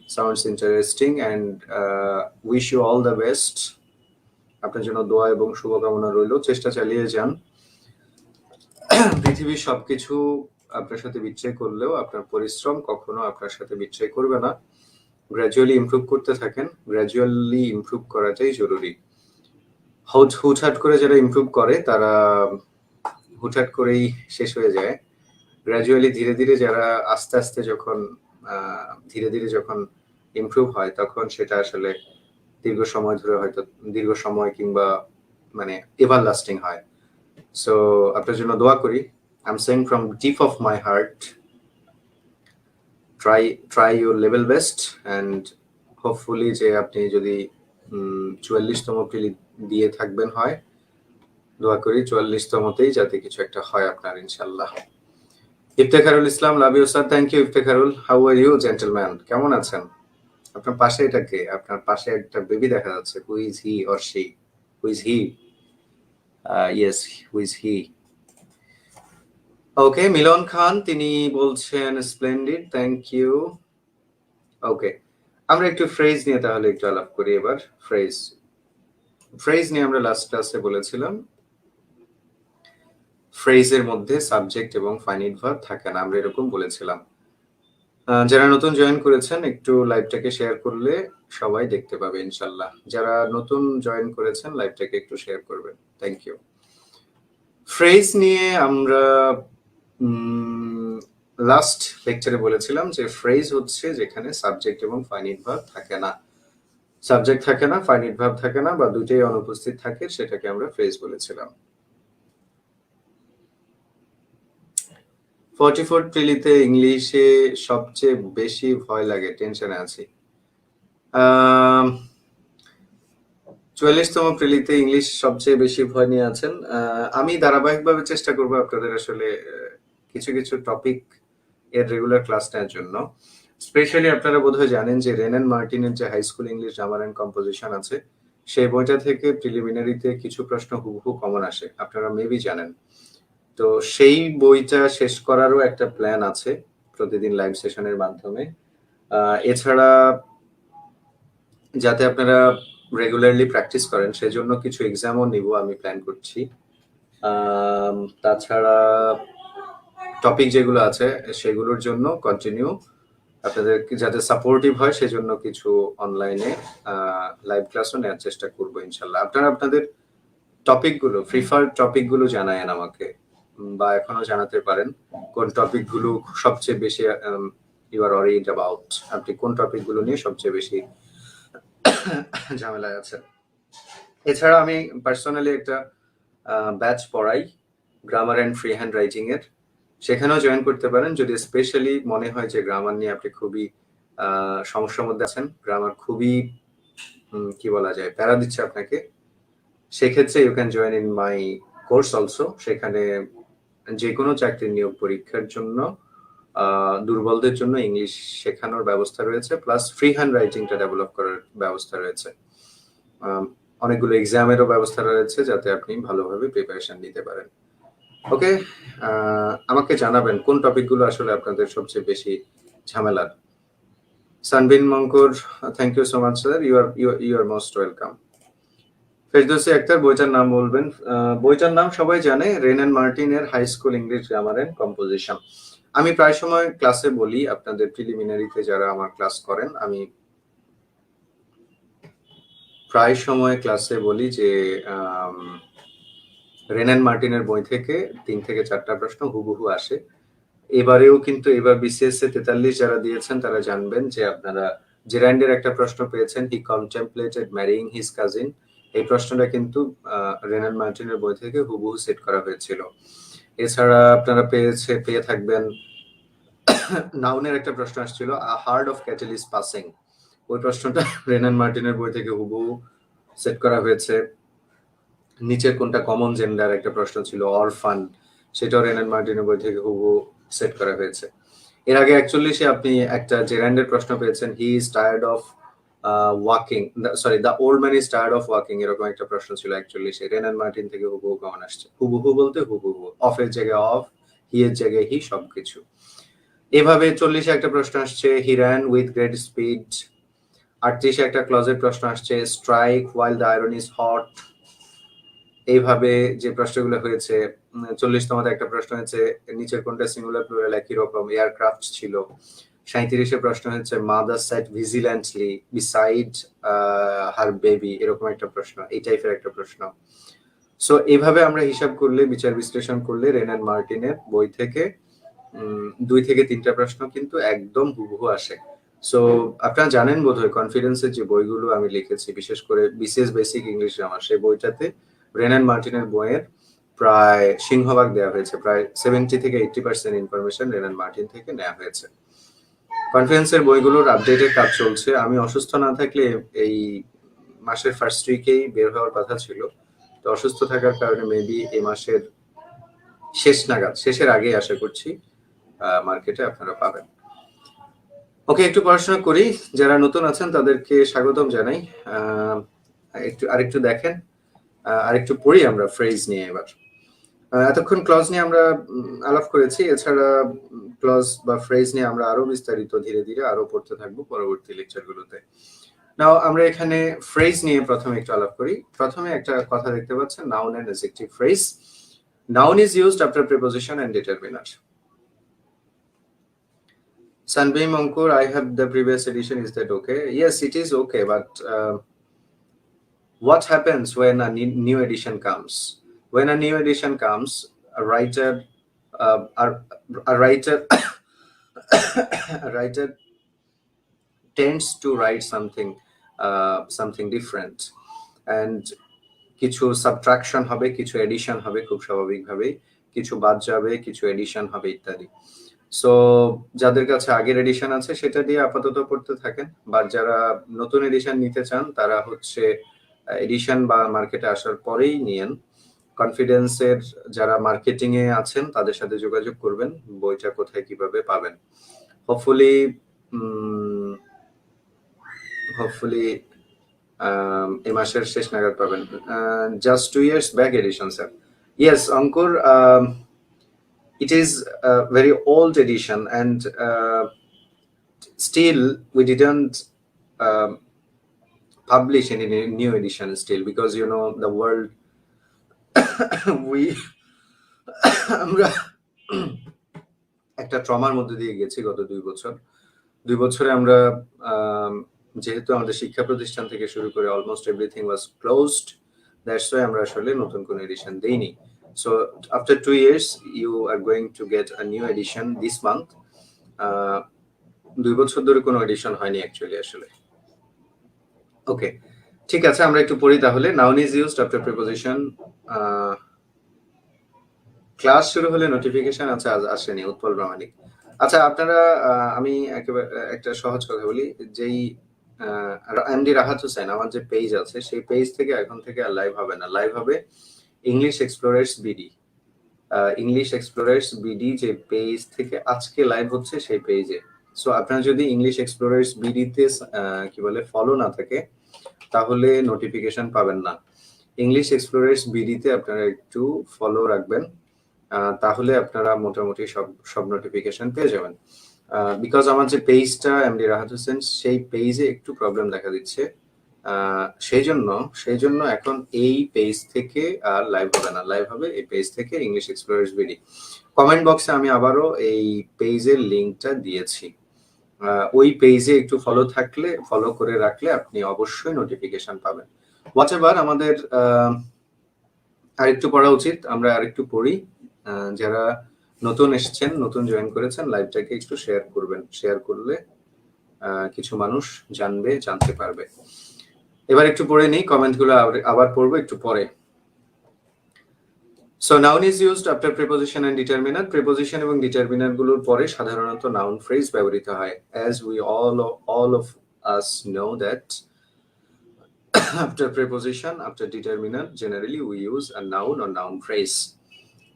sounds interesting, and wish you all the best. আপনার জন্য দোয়া এবং শুভকামনা রইল। চেষ্টা চালিয়ে যান। পৃথিবীর সবকিছু আপনার সাথে বিট্রে করলেও আপনার পরিশ্রম কখনো আপনার সাথে বিট্রে করবে না। গ্র্যাজুয়ালি ইমপ্রুভ করতে থাকেন। গ্র্যাজুয়ালি ইমপ্রুভ করাটাই জরুরি। হুটহাট করে যারা ইমপ্রুভ করে তারা হুটহাট করেই শেষ হয়ে যায়। গ্র্যাজুয়ালি ধীরে ধীরে যারা আস্তে আস্তে যখন ধীরে ধীরে যখন ইমপ্রুভ হয় তখন সেটা আসলে দীর্ঘ সময় ধরে, হয়তো দীর্ঘ সময় কিংবা মানে এভার লাস্টিং হয়। সো আপনার জন্য দোয়া করি। I am saying from deep of my heart, try your level best, and hopefully যে আপনি যদি 44তম প্রিলি দিয়ে থাকবেন হয়, দোয়া করি 44তমতেই যাতে কিছু একটা হয় আপনার ইনশাল্লাহ। Iftekharul Islam, love you sir. Thank you Iftekharul. How are you gentleman? কেমন আছেন? আপনার পাশে এটা কে? আপনার পাশে একটা বেবি দেখা যাচ্ছে। Who is he or she? Who is he? Yes, who is he? Okay, Milon Khan তিনি বলছেন স্প্লেন্ডিড, থ্যাংক ইউ। ওকে, আমরা একটু ফ্রেজ নিয়ে তাহলে একটু আলাপ করি এবার। ফ্রেজ নিয়ে আমরা লাস্ট ক্লাসে বলেছিলাম ফ্রেজের মধ্যে সাবজেক্ট এবং ফাইনাইট ভার্ব থাকে না, আমরা এরকম বলেছিলাম। যারা নতুন জয়েন করেছেন একটু লাইভটাকে শেয়ার করলে সবাই দেখতে পাবে ইনশাল্লাহ। যারা নতুন জয়েন করেছেন লাইভটাকে একটু শেয়ার করবেন, থ্যাংক ইউ। ফ্রেজ নিয়ে আমরা লাস্ট লেকচারে বলেছিলাম যে ফ্রেজ হচ্ছে যেখানে সাবজেক্ট এবং ফাইনাইট ভার্ব থাকে না। সাবজেক্ট থাকে না, ফাইনাইট ভার্ব থাকে না, বা দুটোই অনুপস্থিত থাকে, সেটাকে আমরা ফ্রেজ বলেছিলাম। 44 প্রিলিতে ইংলিশে সবচেয়ে বেশি ভয় লাগে, টেনশনে আছি। 44তম প্রিলিতে ইংলিশ সবচেয়ে বেশি ভয় নিয়ে আছেন। আমি ধারাবাহিকভাবে চেষ্টা করবো আপনাদের আসলে কিছু কিছু টপিক এর রেগুলার ক্লাস নেওয়ার জন্য। স্পেশালি আপনারা বোধহয় জানেন যে রেন অ্যান্ড মার্টিনের যে high school English grammar and composition আছে, সেই বইটা থেকে প্রিলিমিনারিতে কিছু প্রশ্ন হুবহু কমন আসে, আপনারা মেবি জানেন। তো সেই বইটা শেষ করারও একটা প্ল্যান আছে প্রতিদিন লাইভ সেশনের মাধ্যমে। এছাড়া যাতে আপনারা রেগুলারলি প্র্যাকটিস করেন সেজন্য কিছু এক্সামও নিব আমি প্ল্যান করছি। তাছাড়া টপিক যেগুলো আছে সেগুলোর জন্য কন্টিনিউ আপনাদের যাতে সাপোর্টিভ হয় সেজন্য কিছু অনলাইনে লাইভ ক্লাসও নেওয়ার চেষ্টা করবো ইনশাল্লাহ। আপনারা আপনাদের টপিকগুলো প্রিফার্ড টপিকগুলো জানায়েন আমাকে, বা এখনো জানাতে পারেন কোন টপিকগুলো সবচেয়ে বেশি ইউ আর ওয়ারিড অ্যাবাউট, আপনি কোন টপিকগুলো নিয়ে সবচেয়ে বেশি ঝামেলায় আছেন। এছাড়া আমি পার্সোনালি একটা ব্যাচ পড়াই grammar and free hand writing এর, সেখানেও জয়েন করতে পারেন যদি স্পেশালি মনে হয় যে গ্রামার নিয়ে আপনি খুবই সমস্যার মধ্যে আছেন, গ্রামার খুবই কি বলা যায় প্যারা দিচ্ছে আপনাকে, সেক্ষেত্রে you can join in my course also. সেখানে যে কোনো চাকরির নিয়োগ পরীক্ষার জন্য দুর্বলদের জন্য ইংলিশ শেখানোর ব্যবস্থা রয়েছে, প্লাস ফ্রি হ্যান্ড রাইটিংটা ডেভেলপ করার ব্যবস্থা রয়েছে, অনেকগুলো এক্সামেরও ব্যবস্থা রয়েছে যাতে আপনি ভালোভাবে প্রিপারেশন নিতে পারেন। ওকে, আমাকে জানাবেন কোন টপিকগুলো আসলে আপনাদের সবচেয়ে বেশি ঝামেলার। Sunbeam Mankur, thank you so much sir, you are most welcome. Ferdousi Akter, বইটার নাম বলবেন? বইটার নাম সবাই জানে, রেন অ্যান্ড মার্টিনের high school English grammar and composition. আমি প্রায় সময় ক্লাসে বলি, আপনাদের প্রিলিমিনারিতে যারা আমার ক্লাস করেন, আমি প্রায় সময় ক্লাসে বলি যে রেন অ্যান্ড মার্টিনের বই থেকে 3 থেকে 4টা প্রশ্ন হুবহু আসে। এবারেও কিন্তু এবার বিসিএস এ 43 যারা দিয়েছেন তারা জানবেন যে আপনারা জেরান্ডের একটা প্রশ্ন পেয়েছেন, হি কন্টেম্পলেটেড ম্যারিং হিজ কাজিন। এই প্রশ্নটা কিন্তু রেন অ্যান্ড মার্টিনের বই থেকে হুবহু সেট করা হয়েছিল। এছাড়া আপনারা পেয়ে থাকবেন নাউনের একটা প্রশ্ন আসছিল, a herd of cattle is passing. ওই প্রশ্নটা রেন অ্যান্ড মার্টিনের বই থেকে হুবহু সেট করা হয়েছে। নিচের কোনটা কমন জেন্ডার একটা প্রশ্ন ছিল, অরফান, সেটাও রেন অ্যান্ড মার্টিনের বই থেকে হুবহু সেট করা হয়েছে। এর আগে অ্যাকচুয়ালি আপনি একটা জেরান্ডের প্রশ্ন পেয়েছেন, he is tired of walking, sorry the old man is tired of walking, এরকম একটা প্রশ্ন ছিল। অ্যাকচুয়ালি সে রেন অ্যান্ড মার্টিন থেকে হুবহু কমন আসছে। হুবহু বলতে হুবহু, অফের জায়গায় অফ, হি এর জায়গায় হি, সবকিছু। এভাবে 40-এ একটা প্রশ্ন আসছে, he ran with great speed. 38-এ একটা ক্লজের প্রশ্ন আসছে, strike while the iron is hot. এইভাবে যে প্রশ্নগুলো হয়েছে, 40তমতে একটা প্রশ্ন হয়েছে, নিচের কোনটা সিঙ্গুলার প্লুরাল একই রকম, এয়ারক্রাফট ছিল। 37-এ প্রশ্ন হচ্ছে, মাদার স্যাট ভিজিল্যান্টলি বিসাইড হার বেবি, এরকম একটা প্রশ্ন, এই টাইপের একটা প্রশ্ন। সো এইভাবে আমরা হিসাব করলে, বিচার বিশ্লেষণ করলে রেন অ্যান্ড মার্টিনের বই থেকে 2 থেকে 3টা প্রশ্ন কিন্তু একদম হুবহু আসে। সো আপনারা জানেন বোধহয় কনফিডেন্সের যে বইগুলো আমি লিখেছি, বিশেষ করে বিসিএস বেসিক ইংলিশ গ্রামার, সেই বইটাতে রেন অ্যান্ড মার্টিনের বইয়ের প্রায় সিংহভাগ দেওয়া হয়েছে, প্রায় 70 থেকে 80% ইনফরমেশন রেন অ্যান্ড মার্টিন থেকে নেওয়া হয়েছে। কনফিডেন্সের বইগুলোর আপডেটের কাজ চলছে। আমি অসুস্থ না থাকলে এই মাসের ফার্স্ট উইকেই বের হওয়ার কথা ছিল, তো অসুস্থ থাকার কারণে মেবি এই মাসের শেষের আগে আশা করছি মার্কেটে আপনারা পাবেন। ওকে, একটু পড়াশোনা করি। যারা নতুন আছেন তাদেরকে স্বাগতম জানাই। আরেকটু দেখেন, আরেকটু পড়ি আমরা ফ্রেজ নিয়ে। এবার এতক্ষণ ক্লজ নিয়ে আমরা আলাপ করেছি, এছাড়া ক্লজ বা ফ্রেজ নিয়ে আমরা আরো বিস্তারিত ধীরে ধীরে আরো পড়তে থাকবো পরবর্তী লেকচারগুলোতে। নাও আমরা এখানে ফ্রেজ নিয়ে প্রথমে একটু আলাপ করি। প্রথমে একটা কথা দেখতে পাচ্ছেন, noun and adjective phrase. Noun is used after preposition and determiner. Sunbeam Ankur, I have the previous edition. Is that okay? Yes, it is okay. But what happens when a new edition comes? When a new edition comes, a writer, a writer, a writer tends to write something different, and কিছু subtraction হবে, কিছু addition হবে, খুব স্বাভাবিকভাবেই কিছু বাদ যাবে, কিছু এডিশন হবে ইত্যাদি। সো যাদের কাছে আগের এডিশন আছে সেটা দিয়ে আপাতত পড়তে থাকেন, বা যারা নতুন এডিশন নিতে চান তারা হচ্ছে এডিশন বা মার্কেটে আসার পরেই নিয়েন। কনফিডেন্সের যারা মার্কেটিং এ আছেন তাদের সাথে যোগাযোগ করবেন, বইটা কোথায় কিভাবে পাবেন। হোপফুলি এই মাসের শেষ নাগাদ পাবেন। Just 2 years back edition sir. Yes Ankur, it is a very old edition and still we didn't um, publish any new edition still because you know the world we আমরা একটা ট্রমার মধ্যে দিয়ে গেছি গত 2 বছর। 2 বছরে আমরা যেহেতু আমাদের শিক্ষা প্রতিষ্ঠান থেকে শুরু করে almost everything was closed, that's why আমরা আসলে নতুন কোনো এডিশন দেইনি। So after 2 years you are going to get a new edition this month. 2 বছর ধরে কোনো এডিশন হয়নি অ্যাকচুয়ালি আসলে। ওকে, ঠিক আছে, আমরা একটু পড়ি তাহলে। Noun is used after preposition. Class শুরু হলে নোটিফিকেশন আচ্ছা আসেনি, উৎপল প্রামাণিক। আচ্ছা আপনারা, আমি একেবারে একটা সহজ কথা বলি, যেই এমডি রাহাত হোসেন আমার যে পেজ আছে সেই পেজ থেকে এখন থেকে আর লাইভ হবে না, লাইভ হবে English explorers BD. English explorers BD যে পেজ থেকে আজকে লাইভ হচ্ছে সেই পেজে। সো আপনারা যদি ইংলিশ এক্সপ্লোরার্স বিডিতে কি বলে ফলো না থাকে তাহলে নোটিফিকেশন পাবেন না। ইংলিশ এক্সপ্লোরার্স বিডিতে আপনারা একটু ফলো রাখবেন, তাহলে আপনারা মোটামুটি সব নোটিফিকেশন পেয়ে যাবেন। বিকজ আমার যে পেজটা এমডি রাহাত হোসেন সেই পেজে একটু প্রবলেম দেখা দিচ্ছে, সেই জন্য এখন এই পেজ থেকে আর লাইভ হবে না, লাইভ হবে এই পেজ থেকে ইংলিশ এক্সপ্লোরার্স বিডি। কমেন্ট বক্সে আমি আবারও এই পেজের লিঙ্কটা দিয়েছি, ওই পেজে একটু ফলো করে রাখলে আপনি অবশ্যই নোটিফিকেশন পাবেন। হোয়াটএভার, আমাদের আরেকটু পড়া উচিত, আমরা আরেকটু পড়ি। যারা নতুন এসেছেন, নতুন জয়েন করেছেন, লাইভটাকে একটু শেয়ার করবেন, শেয়ার করলে কিছু মানুষ জানতে পারবে। এবার একটু পড়ে নিই, কমেন্টগুলো আবার পড়বো একটু পরে। So noun is used after preposition and determiner. Preposition এবং ডিটারমিনার গুলোর পরে সাধারণত নাউন ফ্রেজ ব্যবহৃত হয়। As we all of us know that after preposition, after determiner, generally we use a noun or noun phrase.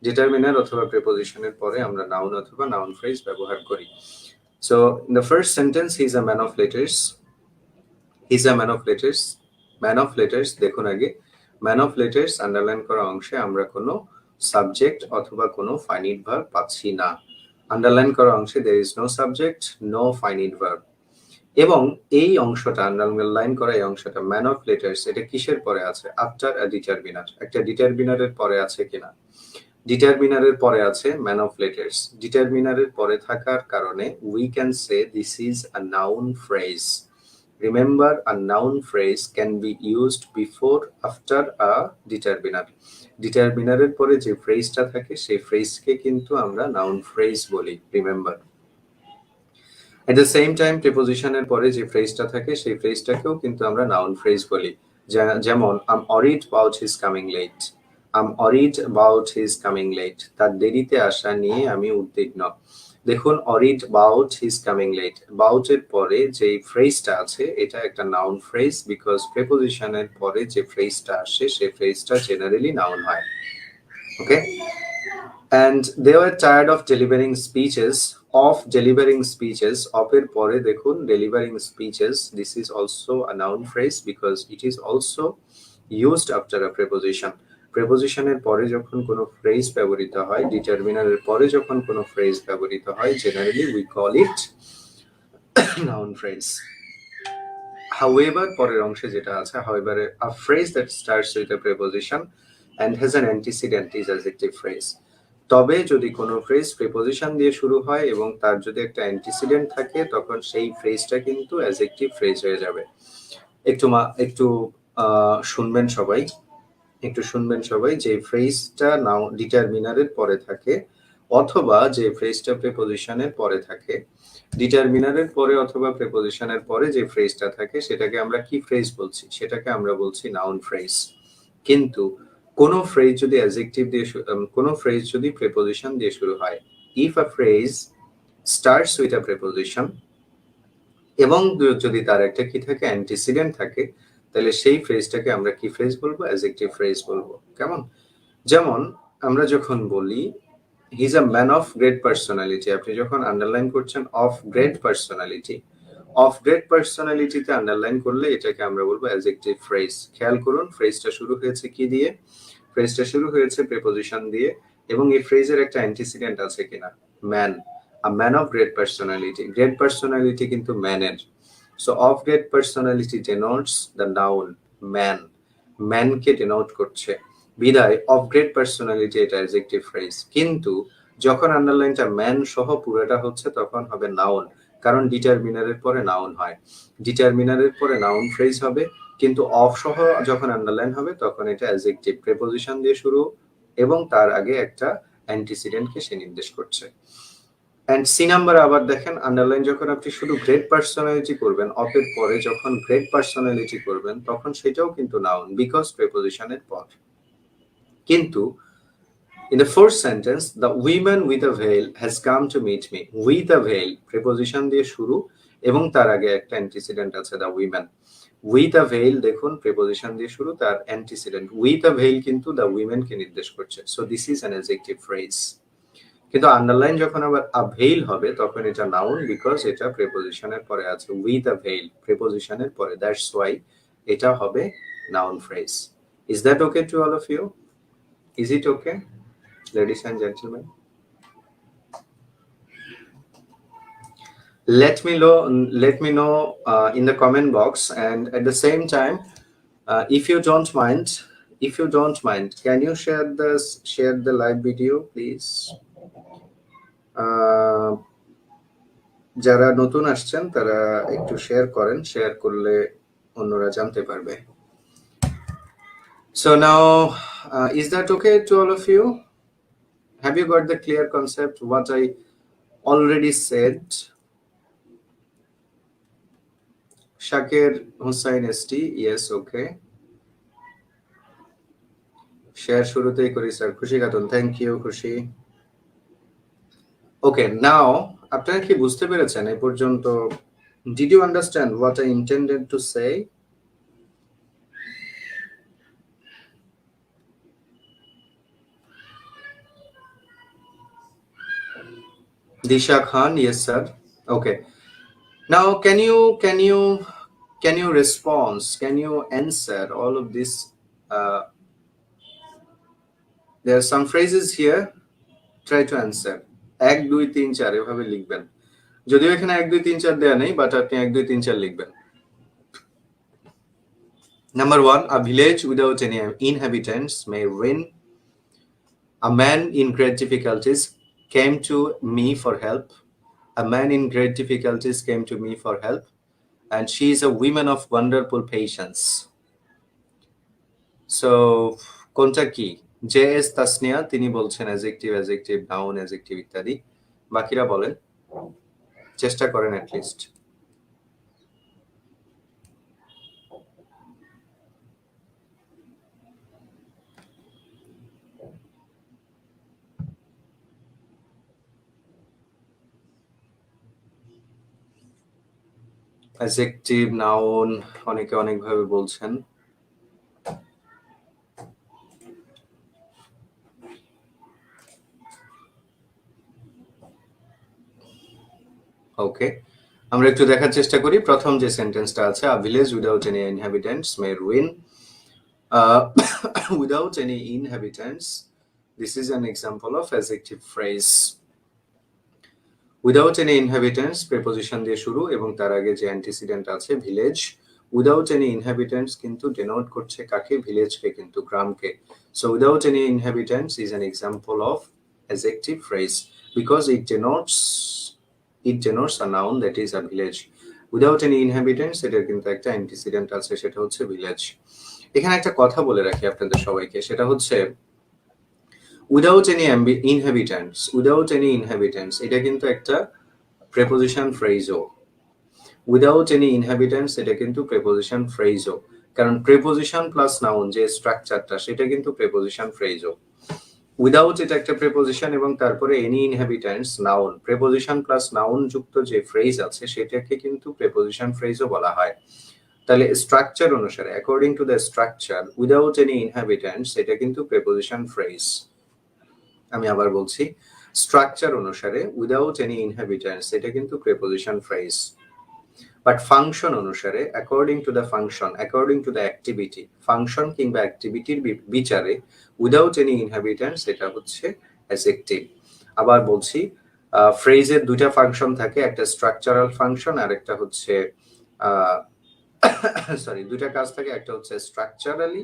Determiner অথবা প্রিপোজিশনের পরে আমরা noun অথবা নাউন ফ্রেজ ব্যবহার করি। So in the first sentence, he is a man of letters. He is a man of letters. Man of letters, দেখুন আগে man of letters underline করা অংশে আমরা কোনো সাবজেক্ট অথবা কোনো ফাইনিট ভার্ব পাচ্ছি না। আন্ডারলাইন করা অংশে there is no subject, no finite verb। এবং এই অংশটা, আন্ডারলাইন করা এই অংশটা ম্যান অফ লেটার্স, এটা কিসের পরে আছে? After a determiner. একটা ডিটারমিনারের পরে আছে কিনা? ডিটারমিনারের পরে আছে ম্যান অফ লেটার্স। ডিটারমিনারের পরে থাকার কারণে we can say this is a noun phrase. Remember, a noun phrase can be used before after a determiner. ডিটারমিনারের পরে যে ফ্রেজটা থাকে সেই ফ্রেজকে কিন্তু আমরা নাউন ফ্রেজ বলি, remember. At the same time প্রিপোজিশনের পরে যে ফ্রেজটা থাকে সেই ফ্রেজটাকেও কিন্তু আমরা নাউন ফ্রেজ বলি। যেমন I'm worried about his coming late. I'm worried about his coming late, তার দেরিতে আসা নিয়ে আমি উদ্বিগ্ন। দেখুন, worried about his coming late, about এর পরে যে ফ্রেজটা আছে এটা একটা নাউন ফ্রেজ, বিকজ প্রিপোজিশনের পরে যে ফ্রেজটা আসে সেই ফ্রেজটা জেনারেলি নাউন হয়। ওকে, and they were tired of delivering speeches. Of delivering speeches, of এর পরে দেখুন delivering speeches, this is also a noun phrase because it is also used after a preposition. প্রেপোজিশনের পরে যখন কোনো ফ্রেজ ব্যবহৃত হয়, ডিটারমিনারের পরে যখন কোনো ফ্রেজ ব্যবহৃত হয়, generally we call it noun phrase. However, পরের অংশে যেটা আছে, however, a phrase that starts with a preposition and has an antecedent is adjective phrase. তবে যদি কোনো ফ্রেজ প্রিপোজিশন দিয়ে শুরু হয় এবং তার যদি একটা অ্যান্টিসিডেন্ট থাকে তখন সেই ফ্রেজটা কিন্তু অ্যাডজেক্টিভ ফ্রেজ হয়ে যাবে। একটু শুনবেন সবাই, যে ফ্রেজটা নাও ডিটারমিনারের পরে থাকে অথবা যে ফ্রেজটা প্রিপোজিশনের পরে থাকে, ডিটারমিনারের পরে অথবা প্রিপোজিশনের পরে যে ফ্রেজটা থাকে সেটাকে আমরা কি ফ্রেজ বলছি? সেটাকে আমরা বলছি নাউন ফ্রেজ। কিন্তু কোনো ফ্রেজ যদি অ্যাডজেক্টিভ দিয়ে, কোনো ফ্রেজ যদি প্রিপোজিশন দিয়ে শুরু হয়, if a phrase starts with a preposition এবং যদি তার একটা কি থাকে, অ্যান্টিসিডেন্ট থাকে, তাহলে সেই ফ্রেজটাকে আমরা কি ফ্রেজ বলবো? অ্যাডজেক্টিভ ফ্রেজ বলবো। কেমন? যেমন আমরা যখন বলি he is a man of great personality, আপনি যখন আন্ডারলাইন করছেন of great personality, of great পার্সোনালিটিতে আন্ডারলাইন করলে এটাকে আমরা বলবো অ্যাডজেক্টিভ ফ্রেজ। খেয়াল করুন ফ্রেজটা শুরু হয়েছে কি দিয়ে? ফ্রেজটা শুরু হয়েছে প্রিপোজিশন দিয়ে, এবং এই ফ্রেজের একটা অ্যান্টিসিডেন্ট আছে কিনা, man. A man of great personality, great personality কিন্তু ম্যানের। So of great personality denotes the noun man, ম্যানকে ডেনোট করছে, বিদায় অফ গ্রেট পার্সোনালিটি এটা অ্যাডজেক্টিভ ফ্রেজ। কিন্তু যখন আন্ডারলাইনটা ম্যান সহ পুরোটা হচ্ছে তখন হবে নাউন, কারণ ডিটারমিনারের পরে নাউন হয়, ডিটারমিনারের পরে নাউন ফ্রেজ হবে। কিন্তু অফ সহ যখন আন্ডারলাইন হবে তখন এটা অ্যাডজেক্টিভ, প্রিপোজিশন দিয়ে শুরু এবং তার আগে একটা অ্যান্টিসিডেন্টকে সে নির্দেশ করছে। এন্ড সি নাম্বার আবার দেখেন, আন্ডারলাইন যখন আপনি শুধু গ্রেট পার্সোনালিটি করবেন, অফের পরে যখন গ্রেট পার্সোনালিটি করবেন তখন সেটাও কিন্তু নাউন, বিকজ প্রিপোজিশনের পর। কিন্তু in the first sentence, the woman with a veil has come to meet me. With a veil, preposition দিয়ে শুরু এবং তার আগে একটা অ্যান্টিসিডেন্ট আছে, the women. With a veil দেখুন preposition দিয়ে শুরু, তার অ্যান্টিসিডেন্ট with a veil কিন্তু the women কে নির্দেশ করছে। So this is an adjective phrase. কিন্তু আন্ডারলাইন যখন আবার a veil হবে তখন এটা নাউন, বিকজ এটা প্রিপোজিশনের পরে আছে, with a veil প্রিপোজিশনের পরে, দ্যাটস ওয়াই এটা হবে noun phrase. Is that okay to all of you? Is it okay, ladies and gentlemen? Let me know in the comment box, and at the same time, if you don't mind, can you share the live video, please? যারা নতুন আসছেন তারা একটু share করেন, share করলে অন্যরা জানতে পারবে। So now, is that okay to all of you? Have you got the clear concept what I already said? Shakir Hussain ST, yes, okay. Share শুরুতেই করি স্যার, খুশি খাতুন, থ্যাংক ইউ খুশি। ওকে, নাও আপনারা কি বুঝতে পেরেছেন এই পর্যন্ত? Did you understand what I intended to say? Disha Khan, yes sir. Okay. Now can you respond? Can you answer all of this? There are some phrases here. Try to answer. 1 2 3 4 এভাবে লিখবেন। যদিও এখানে 1 2 3 4 দেয়া নেই, but আপনি 1 2 3 4 লিখবেন। Number 1, a village without any inhabitants may ruin. A man in great difficulties came to me for help. A man in great difficulties came to me for help, and she is a woman of wonderful patience. So, কোনটা কি? JS Tasnia তিনি বলছেন adjective, adjective, noun, adjective ইত্যাদি। বাকিরা বলেন, চেষ্টা করেন at least. Adjective, noun অনেকে অনেকভাবে বলছেন। ওকে, আমরা একটু দেখার চেষ্টা করি। প্রথম যে সেন্টেন্সটা আছে, a village without any inhabitants May ruin. Without any inhabitants, this is an example of adjective phrase. Without any inhabitants preposition দিয়ে শুরু এবং তার আগে যে অ্যান্টিসিডেন্ট আছে ভিলেজ। উইদাউট এনি ইনহ্যাবিটেন্টস কিন্তু ডেনোট করছে কাকে? ভিলেজকে, কিন্তু গ্রামকে। So without any inhabitants is an example of adjective phrase because it denotes a noun, that is a village. Without any inhabitants এটার কিন্তু একটা অ্যান্টিসিডেন্ট আছে, সেটা হচ্ছে ভিলেজ। এখানে একটা কথা বলে রাখি আপনাদের সবাইকে, সেটা হচ্ছে উইদাউট এনি ইনহ্যাবিটেন্টস এটা কিন্তু একটা প্রেপোজিশন ফ্রেজও। উইদাউট এনি ইনহ্যাবিটেন্টস এটা কিন্তু প্রেপোজিশন ফ্রেজও, কারণ প্রেপোজিশন প্লাস নাউন যে স্ট্রাকচারটা সেটা কিন্তু প্রেপোজিশন ফ্রেজও। উইদাউট এটা একটা প্রেপোজিশন এবং তারপরে any inhabitants noun, preposition plus noun যুক্ত যে ফ্রেজ আছে সেটাকে কিন্তু প্রেপোজিশন ফ্রেজও বলা হয়। তাহলে স্ট্রাকচার অনুসারে, according to the structure, without any inhabitants এটা কিন্তু প্রেপোজিশন ফ্রেজ। আমি আবার বলছি, স্ট্রাকচার অনুসারে উইদাউট এনি ইনহ্যাবিটেন্টস এটা কিন্তু প্রেপোজিশন ফ্রেজ। বাট ফাংশন অনুসারে according to the function, according to the activity, function কিংবা অ্যাক্টিভিটির বিচারে উইদাউট এনি ইনহ্যাবিটেন্টস এটা হচ্ছে অ্যাজেক্টিভ। আবার বলছি, ফ্রেজের দুইটা ফাংশন থাকে, একটা স্ট্রাকচারাল ফাংশন আর একটা হচ্ছে সরি দুইটা কাজ থাকে, একটা হচ্ছে স্ট্রাকচারালি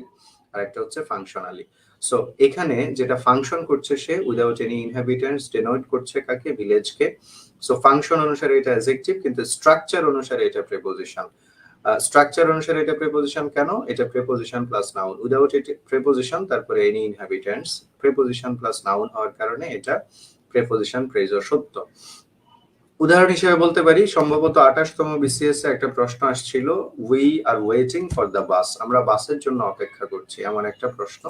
আর একটা হচ্ছে ফাংশনালি। সো এখানে যেটা ফাংশন করছে সে উইদাউট এনি ইনহ্যাবিটেন্টস ডেনোট করছে কাকে? ভিলেজকে। সো ফাংশন অনুসারে এটা অ্যাডজেক্টিভ, কিন্তু স্ট্রাকচার অনুসারে এটা প্রিপোজিশন। স্ট্রাকচার অনুসারে এটা প্রিপোজিশন কেন? এটা প্রিপোজিশন প্লাস নাউন, উইদাউট এটি প্রিপোজিশন তারপরে any inhabitants, preposition plus noun হওয়ার কারণে এটা প্রিপোজিশন ফ্রেজও সত্য। উদাহরণ হিসেবে বলতে পারি, সম্ভবত 28তম বিসিএস এ একটা প্রশ্ন আসছিল, we are waiting for the bus, আমরা বাসের জন্য অপেক্ষা করছি, এমন একটা প্রশ্ন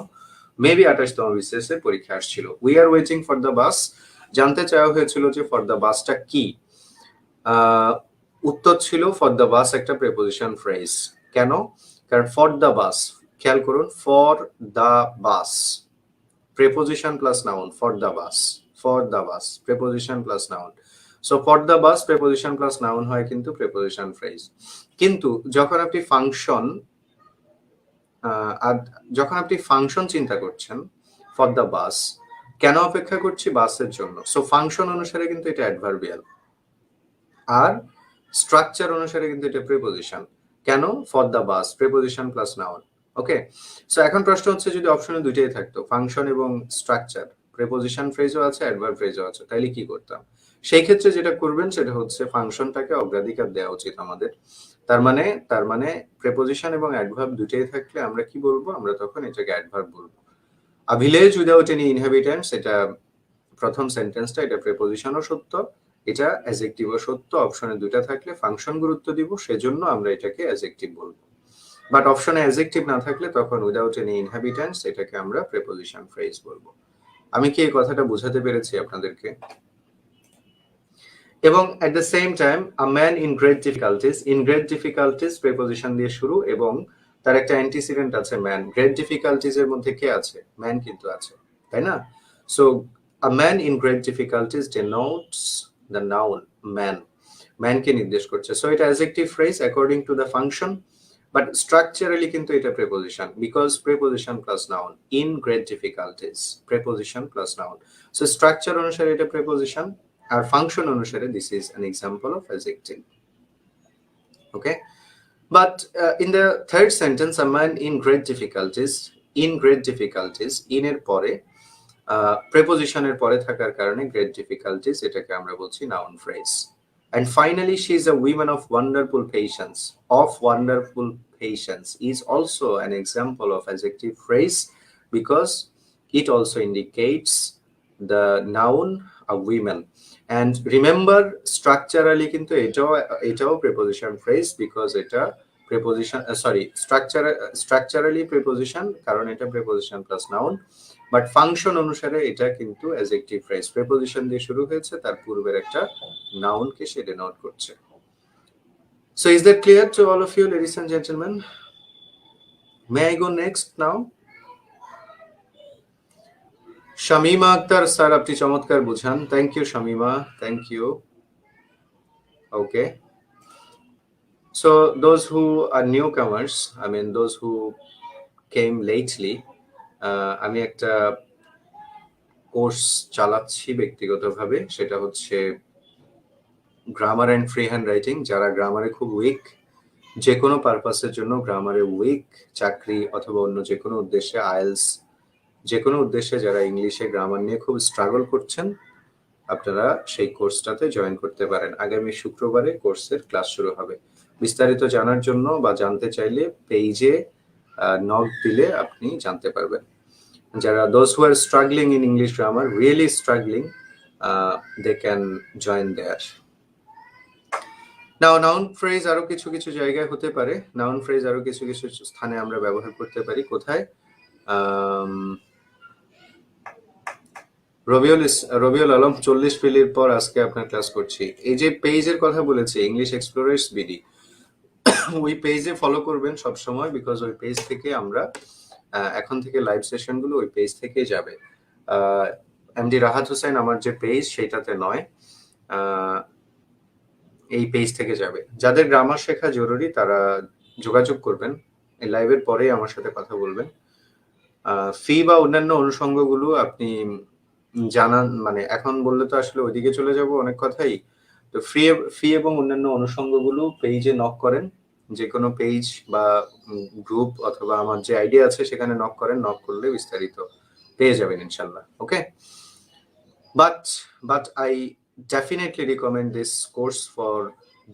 মেবি 28তম বিসিএস এর পরীক্ষা আসছিল। We are waiting for the bus, জানতে চাওয়া হয়েছিল যে ফর দ্য বাসটা কি। উত্তর ছিল ফর দ্য বাস একটা প্রিপোজিশন ফ্রেজ। কেন? কারণ ফর দ্য বাস, খেয়াল করুন, for the bus preposition plus noun, for the bus, for the bus preposition plus noun. So for the bus preposition plus noun হয় কিন্তু প্রিপোজিশন ফ্রেজ। কিন্তু যখন আপনি ফাংশন চিন্তা করছেন, ফর দ্য বাস, কেন অপেক্ষা করছি? বাসের জন্য। সো ফাংশন অনুসারে কিন্তু এটা অ্যাডভার্বিয়াল, আর স্ট্রাকচার অনুসারে কিন্তু এটা প্রিপোজিশন। কেন? For the bus preposition plus noun. Okay, so এখন প্রশ্ন হচ্ছে, যদি অপশনে দুইটাই থাকতো, ফাংশন এবং স্ট্রাকচার, প্রিপোজিশন ফ্রেজও আছে, অ্যাডভার্ব ফ্রেজও আছে, তাইলে কি করতাম? সেই ক্ষেত্রে যেটা করবেন সেটা হচ্ছে ফাংশনটাকে অগ্রাধিকার দেওয়া উচিত আমাদের। তার মানে প্রিপোজিশন এবং অ্যাডভার্ব দুইটাই থাকলে আমরা কি বলবো? আমরা তখন এটাকে অ্যাডভার্ব বলবো। A village without any inhabitants, এটা প্রথম সেন্টেন্সটা, এটা প্রিপোজিশনও সত্য, এটা অ্যাডজেক্টিভও সত্য। অপশনে দুইটা থাকলে ফাংশন গুরুত্ব দিব, সেজন্য আমরা এটাকে অ্যাডজেক্টিভ বলবো। বাট অপশনে অ্যাডজেক্টিভ না থাকলে তখন উইদাউট এনি ইনহ্যাবিটেন্টস এটাকে আমরা প্রিপোজিশন ফ্রেজ বলবো। আমি কি এই কথাটা বোঝাতে পেরেছি আপনাদেরকে? এবং এট the same time, a man in great difficulties, in great difficulties preposition দিয়ে শুরু এবং তার একটা অ্যান্টিসিডেন্ট আছে ম্যান। গ্রেট ডিফিকাল্টিস এর মধ্যে কে আছে? ম্যান কিন্তু আছে, তাই না? So a man in great difficulties denotes the noun man, ম্যানকে নির্দেশ করছে। সো এটা adjective phrase according to the function, but structurally কিন্তু এটা preposition, because preposition plus noun, in great difficulties preposition plus noun. So structure অনুসারে এটা preposition, আর function অনুসারে this is an example of adjective. Okay, but in the third sentence, a man in great difficulties, in great difficulties, in এর পরে প্রিপোজিশনের পরে থাকার কারণে great difficulties, এটাকে আমরা বলছি noun phrase. And finally, she is a woman of wonderful patience. Of wonderful patience is also an example of adjective phrase because it also indicates the noun a woman. And remember, structurally কিন্তু এটাও preposition phrase because এটা preposition structurally preposition কারণ এটা preposition plus noun, but function অনুসারে এটা কিন্তু adjective phrase, preposition দিয়ে শুরু হয়েছে, তার পূর্বের একটা নাউনকে সে ডেনোট করছে। So is that clear to all of you, ladies and gentleman? May I go next now? Shamima Akter, sir আপনি চমৎকার বুঝান, thank you Shamima, thank you. Okay, so those who are newcomers, I mean those who came lately, আমি একটা course চালাচ্ছি ব্যক্তিগতভাবে, সেটা হচ্ছে grammar and free handwriting. যারা গ্রামারে খুব উইক, যে কোনো পারপাসের জন্য গ্রামারে উইক, চাকরি অথবা অন্য যে কোনো উদ্দেশ্যে, আইএলস যে কোনো উদ্দেশ্যে যারা ইংলিশে গ্রামার নিয়ে খুব স্ট্রাগল করছেন, আপনারা সেই কোর্সটাতে জয়েন করতে পারেন। আগামী শুক্রবারে কোর্সের ক্লাস শুরু হবে। বিস্তারিত জানার জন্য বা জানতে চাইলে পেজে নক দিলে আপনি জানতে পারবেন। যারা those who are struggling in English grammar, really struggling, they can join there. Now noun phrase আরো কিছু কিছু জায়গায় হতে পারে, noun phrase আরো কিছু কিছু স্থানে আমরা ব্যবহার করতে পারি। কোথায়? রবিউল আলম, 40 ফিলির পর আজকে আপনার ক্লাস করছি। এই যে পেজের কথা বলেছি, ইংলিশ এক্সপ্লোরার্স বিডি, ওই পেজে ফলো করবেন সব সময়, বিকজ ওই পেজ থেকে আমরা এখন থেকে লাইভ সেশন গুলো ওই পেজ থেকেই যাবে। এমডি রাহাত হোসেন আমার যে পেজ সেটাতে নয়, এই পেজ থেকে যাবে। যাদের গ্রামার শেখা জরুরি তারা যোগাযোগ করবেন, এই লাইভের পরেই আমার সাথে কথা বলবেন। ফি বা অন্যান্য অনুষঙ্গগুলো আপনি জানান, মানে এখন বললে তো আসলে ওইদিকে চলে যাব অনেক কথাই। তো ফি এবং অন্যান্য অনুষঙ্গগুলো পেজে নক করেন, যে কোনো পেজ বা গ্রুপ অথবা আমার যে আইডিয়া আছে সেখানে নক করেন, নক করলে বিস্তারিত পেয়ে যাবেন ইনশাল্লাহ। ওকে, but I definitely recommend this course for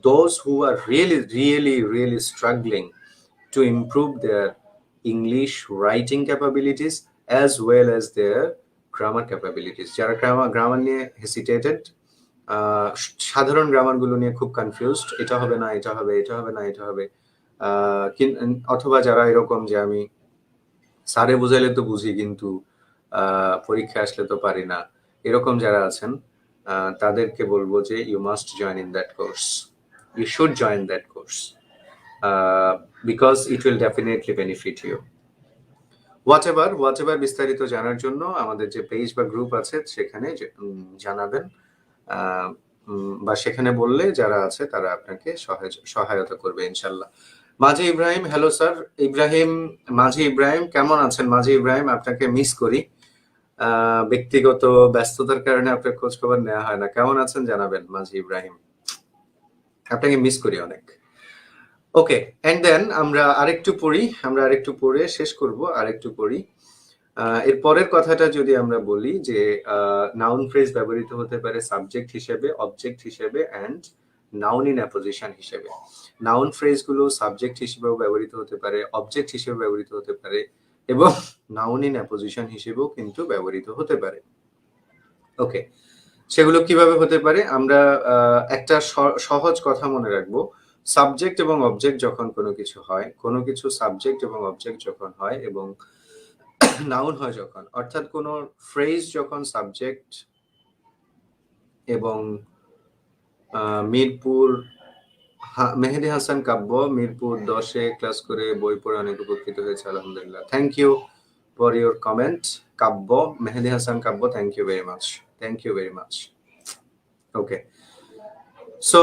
those who are really struggling to improve their English writing capabilities as well as their grammar capabilities. যারা গ্রামার নিয়ে হেসিটেটেড, সাধারণ গ্রামার গুলো নিয়ে খুব কনফিউজড, এটা হবে না এটা হবে, এটা হবে না এটা হবে, অথবা যারা এরকম যে আমি স্যারে বুঝাইলে তো বুঝি কিন্তু পরীক্ষা আসলে তো পারি না, এরকম যারা আছেন তাদেরকে বলবো যে you must join in that course, you should join that course because it will definitely benefit you. Whatever বিস্তারিত জানার জন্য আমাদের যে পেজ বা গ্রুপ আছে সেখানে জানাবেন, বা সেখানে বললে যারা আছে তারা আপনাকে সহায়তা করবে ইনশাল্লাহ। মাঝি ইব্রাহিম, হ্যালো স্যার ইব্রাহিম, মাঝি ইব্রাহিম কেমন আছেন? মাঝি ইব্রাহিম, আপনাকে মিস করি, ব্যক্তিগত ব্যস্ততার কারণে আপনার খোঁজ খবর নেওয়া হয় না। কেমন আছেন জানাবেন মাঝি ইব্রাহিম, আপনাকে মিস করি অনেক। ওকে, এন্ড দেন আমরা আরেকটু পড়ে শেষ করব, আরেকটু পড়ি। এর পরের কথাটা যদি আমরা বলি যে নাউন ফ্রেজ ব্যবহৃত হতে পারে সাবজেক্ট হিসেবে, অবজেক্ট হিসেবে এন্ড নাউন ইন অ্যাপোজিশন হিসেবে। নাউন ফ্রেজ গুলো সাবজেক্ট হিসেবেও ব্যবহৃত হতে পারে, অবজেক্ট হিসেবে ব্যবহৃত হতে পারে এবং নাউন ইন অ্যাপোজিশন হিসেবেও কিন্তু ব্যবহৃত হতে পারে। ওকে, সেগুলো কিভাবে হতে পারে? আমরা একটা সহজ কথা মনে রাখবো, সাবজেক্ট এবং অবজেক্ট যখন কোনো কিছু হয়, কোনো কিছু সাবজেক্ট এবং অবজেক্ট যখন হয় এবং নাউন হয় যখন, অর্থাৎ কোনো ফ্রেজ যখন সাবজেক্ট এবং মিরপুর মেহেদী হাসান কাব্য মিরপুর 10-এ ক্লাস করে বই পড়ে অনেক উপকৃত হয়েছে আলহামদুলিল্লাহ। Thank you for your comment Kabbo, Mehedi Hasan Kabbo, thank you very much. Okay, so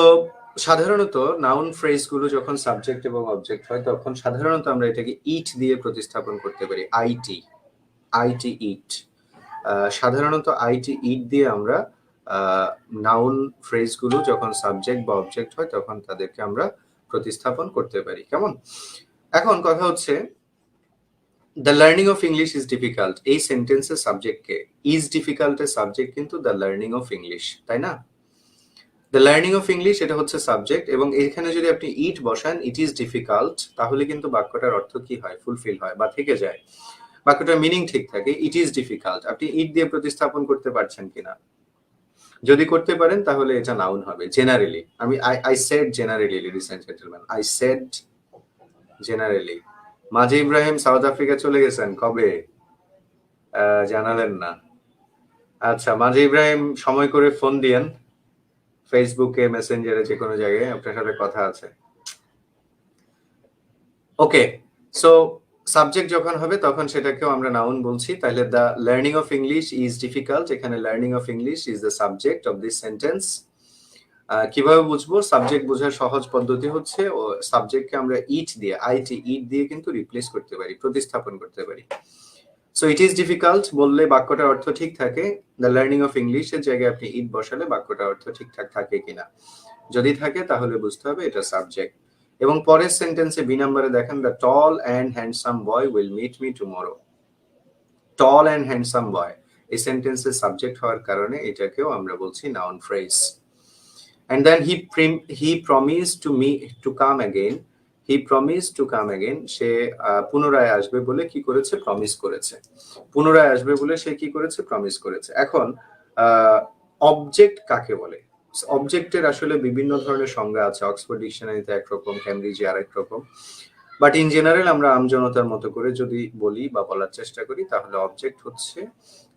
সাধারণত নাউন ফ্রেজ গুলো যখন সাবজেক্ট এবং অবজেক্ট হয় তখন সাধারণত আমরা এটাকে ইট দিয়ে প্রতিস্থাপন করতে পারি, আইটি ইট। সাধারণত আইটি ইট দিয়ে আমরা নাউন ফ্রেজ গুলো যখন সাবজেক্ট বা অবজেক্ট হয় তখন তাদেরকে আমরা প্রতিস্থাপন করতে পারি। কেমন? এখন কথা হচ্ছে the learning of English is difficult, এই সেন্টেন্সের সাবজেক্ট কে? ইজ ডিফিকাল্ট এর সাবজেক্ট কিন্তু দ্য লার্নিং অফ ইংলিশ, তাই না? দ্য লার্নিং অফ ইংলিশ এটা হচ্ছে সাবজেক্ট, এবং এখানে যদি আপনি ইট বসান, ইট ইজ ডিফিকাল্ট, তাহলে কিন্তু বাক্যটার অর্থ কি হয়? ফুলফিল হয় বা থেকে যায়, বাক্যটার মিনিং ঠিক থাকে। ইট ইজ ডিফিকাল্ট আপনি ইট দিয়ে প্রতিস্থাপন করতে পারছেন কিনা? যদি করতে পারেন তাহলে এটা নাউন হবে। Generally, I said generally, ladies and gentleman, I said generally. Majhi Ibrahim south Africa চলে গেছেন কবে? জানালেন না। আচ্ছা মাঝি ইব্রাহিম, সময় করে ফোন দিয়েন, ফেসবুকে, মেসেঞ্জারে, যে কোনো জায়গায় আপনার সাথে কথা আছে। ওকে, সো সাবজেক্ট যখন হবে তখন সেটাকেও আমরা নাউন বলছি। তাহলে the learning of English is difficult, এখানে learning of English is the subject of this sentence. কিভাবে বুঝবো? সাবজেক্ট বোঝার সহজ পদ্ধতি হচ্ছে ও সাবজেক্টকে আমরা ইট দিয়ে, ইট দিয়ে কিন্তু রিপ্লেস করতে পারি, প্রতিস্থাপন করতে পারি। সো ইট ইজ ডিফিকাল্ট বললে বাক্যটার অর্থ ঠিক থাকে, দ্য লার্নিং অফ ইংলিশ এর জায়গায় আপনি ইট বসালে বাক্যটার অর্থ ঠিকঠাক থাকে কিনা, যদি থাকে তাহলে বুঝতে হবে এটা সাবজেক্ট। এবং পরের সেন্টেন্সে বি নাম্বারে দেখেন, the tall and handsome boy will meet me tomorrow. Tall and handsome boy এই সেন্টেন্সের সাবজেক্ট হওয়ার কারণে এটাকেও আমরা বলছি noun phrase. And then he promised to come again. He promised to come again. সে পুনরায় আসবে বলে কি করেছে? প্রমিস করেছে। পুনরায় আসবে বলে সে কি করেছে? প্রমিস করেছে। এখন অবজেক্ট কাকে বলে? অবজেক্টের আসলে বিভিন্ন ধরনের সংজ্ঞা আছে, অক্সফোর্ড ডিকশনারিতে একরকম, ক্যামব্রিজে আরেক রকম, বাট ইন জেনারেল আমরা আমজনতার মতো করে যদি বলি বা বলার চেষ্টা করি তাহলে অবজেক্ট হচ্ছে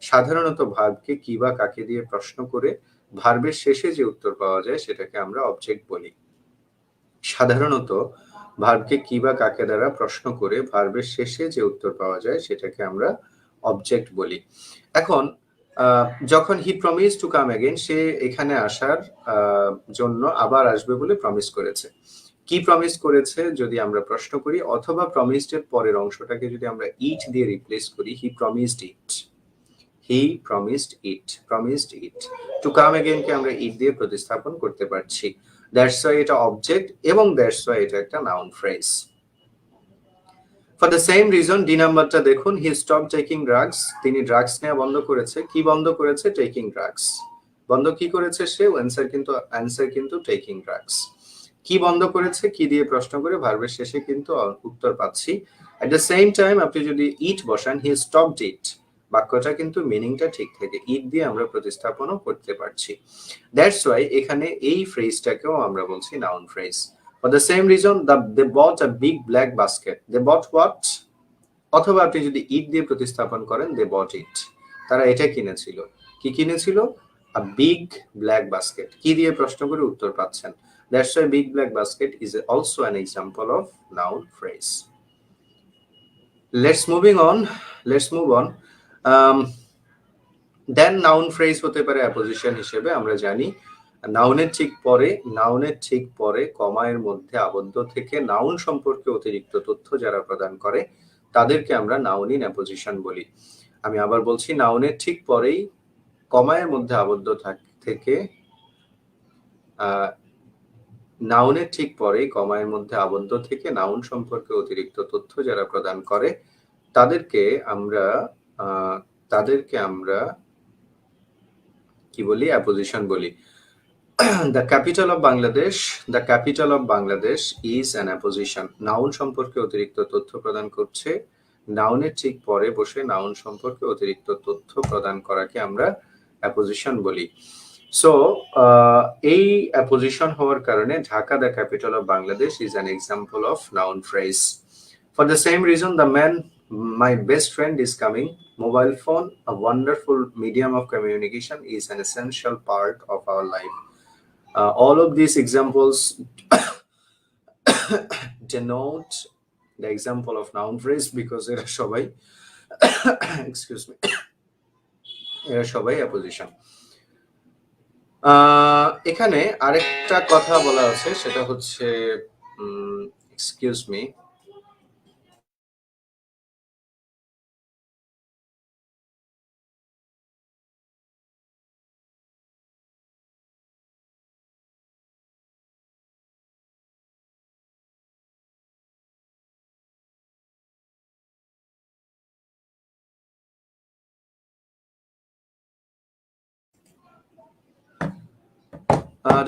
সাধারণত ভার্বকে কি বা কাকে দিয়ে প্রশ্ন করে ভার্বের শেষে যে উত্তর পাওয়া যায় সেটাকে আমরা অবজেক্ট বলি। সাধারণত ভার্বকে কি বা কাকে দ্বারা প্রশ্ন করে ভার্বের শেষে যে উত্তর পাওয়া যায় সেটাকে আমরা অবজেক্ট বলি। এখন যখন he promise to come again, সে এখানে আসার জন্য আবার আসবে বলে প্রমিস করেছে। কি প্রমিস করেছে যদি আমরা প্রশ্ন করি, অথবা প্রমিসড এর পরের অংশটাকে যদি আমরা ইট দিয়ে রিপ্লেস করি, he promised it, he promised it to come again কে আমরা ইট দিয়ে প্রতিস্থাপন করতে পারছি। দ্যাটস ওয়াই এটা অবজেক্ট, এবং দ্যাটস ওয়াই এটা একটা noun phrase. For the same reason D নাম্বারটা দেখুন, হি স্টপ টেকিং ড্রাগস, তিনি ড্রাগস নেওয়া বন্ধ করেছে। কি বন্ধ করেছে? Taking drugs. বন্ধ কি করেছে সে? অ্যান্সার কিন্তু টেকিং ড্রাগস। কি বন্ধ করেছে? কি দিয়ে প্রশ্ন করে ভার্বের শেষে কিন্তু উত্তর পাচ্ছি। এট দ্য সেম টাইম আপনি যদি ইট বসান, হি স্টপড ইট, বাক্যটা কিন্তু মিনিংটা ঠিক থাকে, ইট দিয়ে আমরা প্রতিস্থাপনও করতে পারছি। দ্যাটস ওয়াই এখানে এই ফ্রেজটাকেও আমরা বলছি noun phrase. For the same reason, they bought a big black basket. They bought what? অথবা আপনি যদি ইট দিয়ে প্রতিস্থাপন করেন, they bought it. তারা এটা কিনেছিল। কি কিনেছিল? A big black basket. কি দিয়ে প্রশ্ন করে উত্তর পাচ্ছেন। That's why big black basket is also an example of noun phrase. Let's move on. Then noun phrase হতে পারে অ্যাপোজিশন হিসেবে। আমরা জানি নাউনের ঠিক পরে কমায়ের মধ্যে আবদ্ধ থেকে নাউন সম্পর্কে অতিরিক্ত তথ্য যারা প্রদান করে তাদেরকে আমরা নাউন ইন অ্যাপোজিশন বলি। আমি আবার বলছি, নাউনের ঠিক পরেই কমায়ের মধ্যে আবদ্ধ থেকে নাউনের ঠিক পরেই কমায়ের মধ্যে আবদ্ধ থেকে নাউন সম্পর্কে অতিরিক্ত তথ্য যারা প্রদান করে তাদেরকে আমরা কি বলি? অ্যাপোজিশন বলি। The capital of Bangladesh is an apposition. Noun সম্পর্কে অতিরিক্ত তথ্য প্রদান করছে। নাউনের ঠিক পরে বসে নাউন সম্পর্কে অতিরিক্ত তথ্য প্রদান করাকে আমরা অ্যাপোজিশন বলি। সো এই অ্যাপোজিশন হওয়ার কারণে Dhaka the capital of Bangladesh is an example of noun phrase. For the same reason the man my best friend is coming. Mobile phone, a wonderful medium of communication, is an essential part of our life. All of these examples denote the example of noun phrase because এরা সবাই excuse me, এরা সবাই apposition. এখানে আরেকটা কথা বলা আছে, সেটা হচ্ছে excuse me,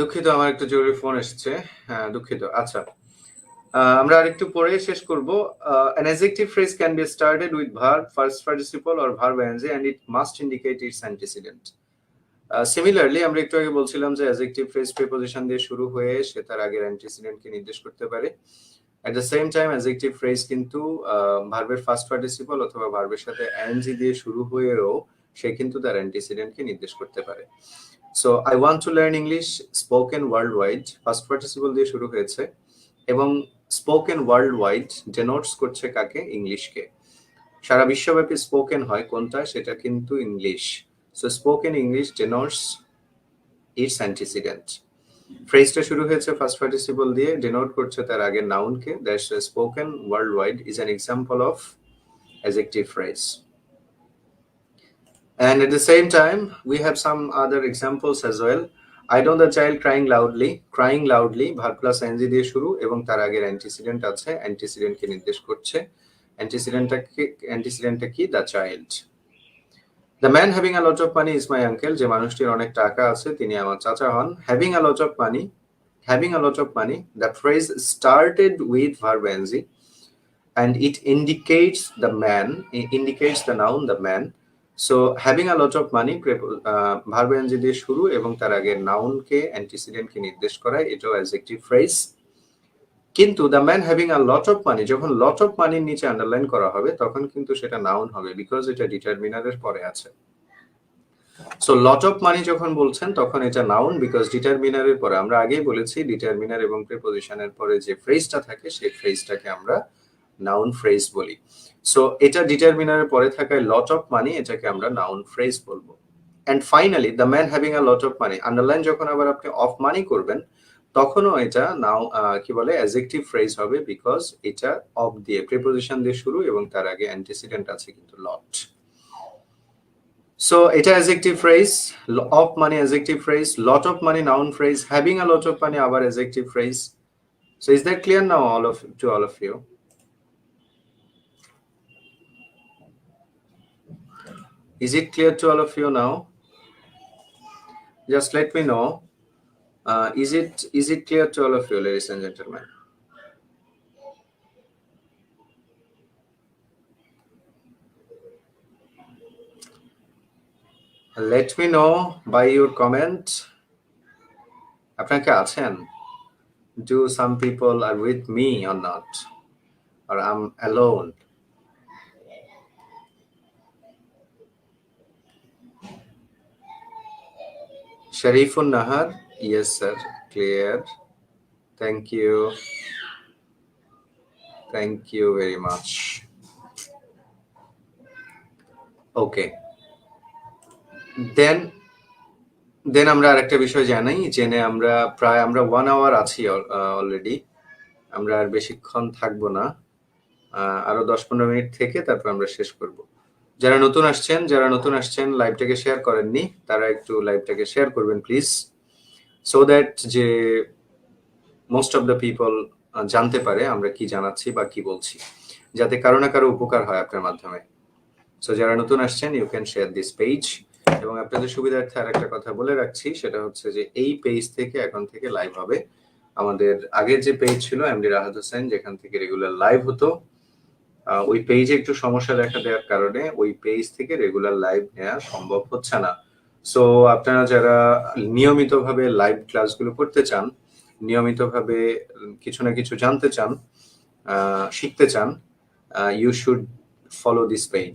দুঃখিত, আমার একটা জরুরি ফোন এসেছে, দুঃখিত। আচ্ছা, আমরা আরেকটু পরে শেষ করব। An adjective phrase can be started with verb, first participle or verb ing, and it must indicate its antecedent. Similarly আমরা একটু আগে বলছিলাম যে অ্যাডজেক্টিভ ফ্রেজ প্রিপোজিশন দিয়ে শুরু হয়ে সে তার আগের অ্যান্টিসিডেন্টকে নির্দেশ করতে পারে। এট the same time adjective phrase কিন্তু ভার্বের ফার্স্ট পার্টিসিপল অথবা ভার্বের সাথে এনজি দিয়ে শুরু হয়েও সে কিন্তু তার অ্যান্টিসিডেন্টকে নির্দেশ করতে পারে। So I want to learn English spoken world wide, first participle দিয়ে শুরু হয়েছে, এবং স্পোকেন ওয়ার্ল্ড ওয়াইড ডেনোটস করছে কাকে? ইংলিশকে। সারা বিশ্বব্যাপী স্পোকেন হয় কোনটা? সেটা কিন্তু English. So spoken English denotes its antecedent. ফ্রেজটা শুরু হয়েছে ফার্স্ট পার্টিসিপল দিয়ে, ডেনোট করছে তার আগের নাউনকে। That's spoken worldwide is an example of adjective phrase. And at the same time, we have some other examples as well. I know the child crying loudly, verb plus ing দিয়ে শুরু এবং তার আগের antecedent আছে, অ্যান্টিসিডেন্টকে নির্দেশ করছে। অ্যান্টিসিডেন্টটা কি? The child. The man having a lot of money is my uncle. যে মানুষটির অনেক টাকা আছে তিনি আমার চাচা হন। Having a lot of money, the phrase started with verb ing and it indicates the noun the man. So having a lot of money verb ing দিয়ে শুরু এবং তার আগে নাউনকে অ্যান্টিসিডেন্টকে নির্দেশ করায়, এটাও অ্যাডজেক্টিভ ফ্রেজ। কিন্তু the man having a lot of money, যখন লট অফ মানির নিচে আন্ডারলাইন করা হবে তখন কিন্তু সেটা নাউন হবে, বিকজ এটা ডিটারমিনারের পরে আছে। সো লট অফ মানি যখন বলছেন তখন এটা নাউন, বিকজ ডিটারমিনারের পরে, আমরা আগেই বলেছি ডিটারমিনার এবং প্রিপোজিশনের পরে যে ফ্রেজটা থাকে সেই ফ্রেজটাকে আমরা নাউন ফ্রেজ বলি। সো এটা ডিটারমিনারের পরে থাকায় লট অফ মানি, এটাকে আমরা নাউন ফ্রেজ বলবো। And finally the man having a lot of money, underline যখন আবার আপনি অফ মানি করবেন তখনও এটা নাও কি বলে অ্যাডজেক্টিভ ফ্রেজ হবে, বিকজ এটা অফ দিয়ে প্রিপোজিশন দিয়ে শুরু এবং তার আগে অ্যান্টিসিডেন্ট আছে কিন্তু লট। সো এটা অ্যাডজেক্টিভ ফ্রেজ, অফ মানে অ্যাডজেক্টিভ ফ্রেজ, লট অফ মানে noun phrase, having a lot of মানে আবার adjective phrase. So is that clear now all of you? Is it clear to all of you now? Just let me know. Is it clear to all of you, ladies and gentlemen? Let me know by your comment. আপনারা কি আছেন? Do some people are with me or not? Or I'm alone? Sharifun Nahar? Yes, sir. Clear. Thank you. Thank you very much. Okay. Then আমরা আরেকটা বিষয় জেনে আমরা প্রায় 1 hour আছি অলরেডি। আমরা আর বেশিক্ষণ থাকবো না, আরো 10-15 মিনিট থেকে তারপর আমরা শেষ করব। যারা নতুন আসছেন লাইভটাকে শেয়ার করেননি তারা একটু লাইভটাকে শেয়ার করবেন প্লিজ, সো দ্যাট যে মোস্ট অফ দ্য পিপল জানতে পারে আমরা কি জানাচ্ছি বা কি বলছি, যাতে কারো না কারো উপকার হয় আপনার মাধ্যমে। সো যারা নতুন আসছেন you can share this page. এবং আপনাদের সুবিধার্থে আর একটা কথা বলে রাখছি, সেটা হচ্ছে যে এই পেজ থেকে এখন থেকে লাইভ হবে। আমাদের আগের যে পেজ ছিল এমডি রাহাত হোসেন, যেখান থেকে রেগুলার লাইভ হতো, ওই পেজে একটু সমস্যা দেখা দেওয়ার কারণে ওই পেজ থেকে রেগুলার লাইভ নেওয়া সম্ভব হচ্ছে না। সো আপনারা যারা নিয়মিতভাবে লাইভ ক্লাসগুলো করতে চান, নিয়মিতভাবে কিছু না কিছু জানতে চান, শিখতে চান, you should follow this page,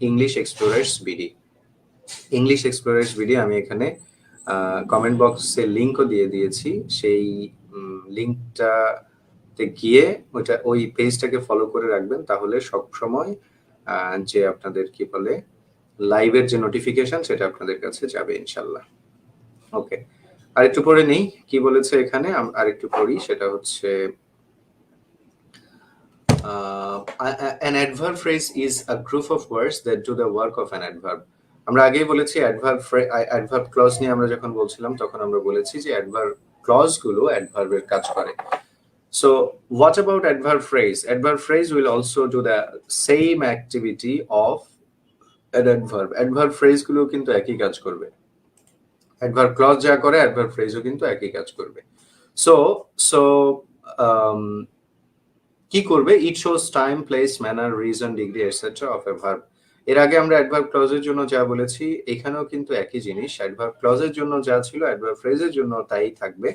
English explorers BD. English explorers BD আমি এখানে কমেন্ট বক্সে লিঙ্কও দিয়ে দিয়েছি। সেই লিঙ্কটাতে গিয়ে ওই পেজটাকে ফলো করে রাখবেন, তাহলে সব সময় যে আপনাদের কি বলে লাইভের যে নোটিফিকেশন সেটা আপনাদের কাছে যাবে ইনশাল্লাহ। ওকে, আরেকটু পড়ে নেই কি বলেছে এখানে, আরেকটু পড়ি। সেটা হচ্ছে an adverb phrase is a group of words that do the work of an adverb. আমরা আগেই বলেছি অ্যাডভার্ব ক্লজ নিয়ে আমরা যখন বলছিলাম তখন আমরা বলেছি যে অ্যাডভার্ব ক্লজ গুলো অ্যাডভার্বের কাজ করে। So what about adverb phrase? Adverb phrase will also do the same activity of an adverb. Adverb phrase গুলো কিন্তু একই কাজ করবে। Adverb clause যা করে adverb phrase ও কিন্তু একই কাজ করবে। So কি করবে? It shows time, place, manner, reason, degree, etc. of a verb. এর আগে আমরা adverb clause এর জন্য যা বলেছি এখানেও কিন্তু একই জিনিস। adverb clause এর জন্য যা ছিল adverb phrase এর জন্য তাই থাকবে।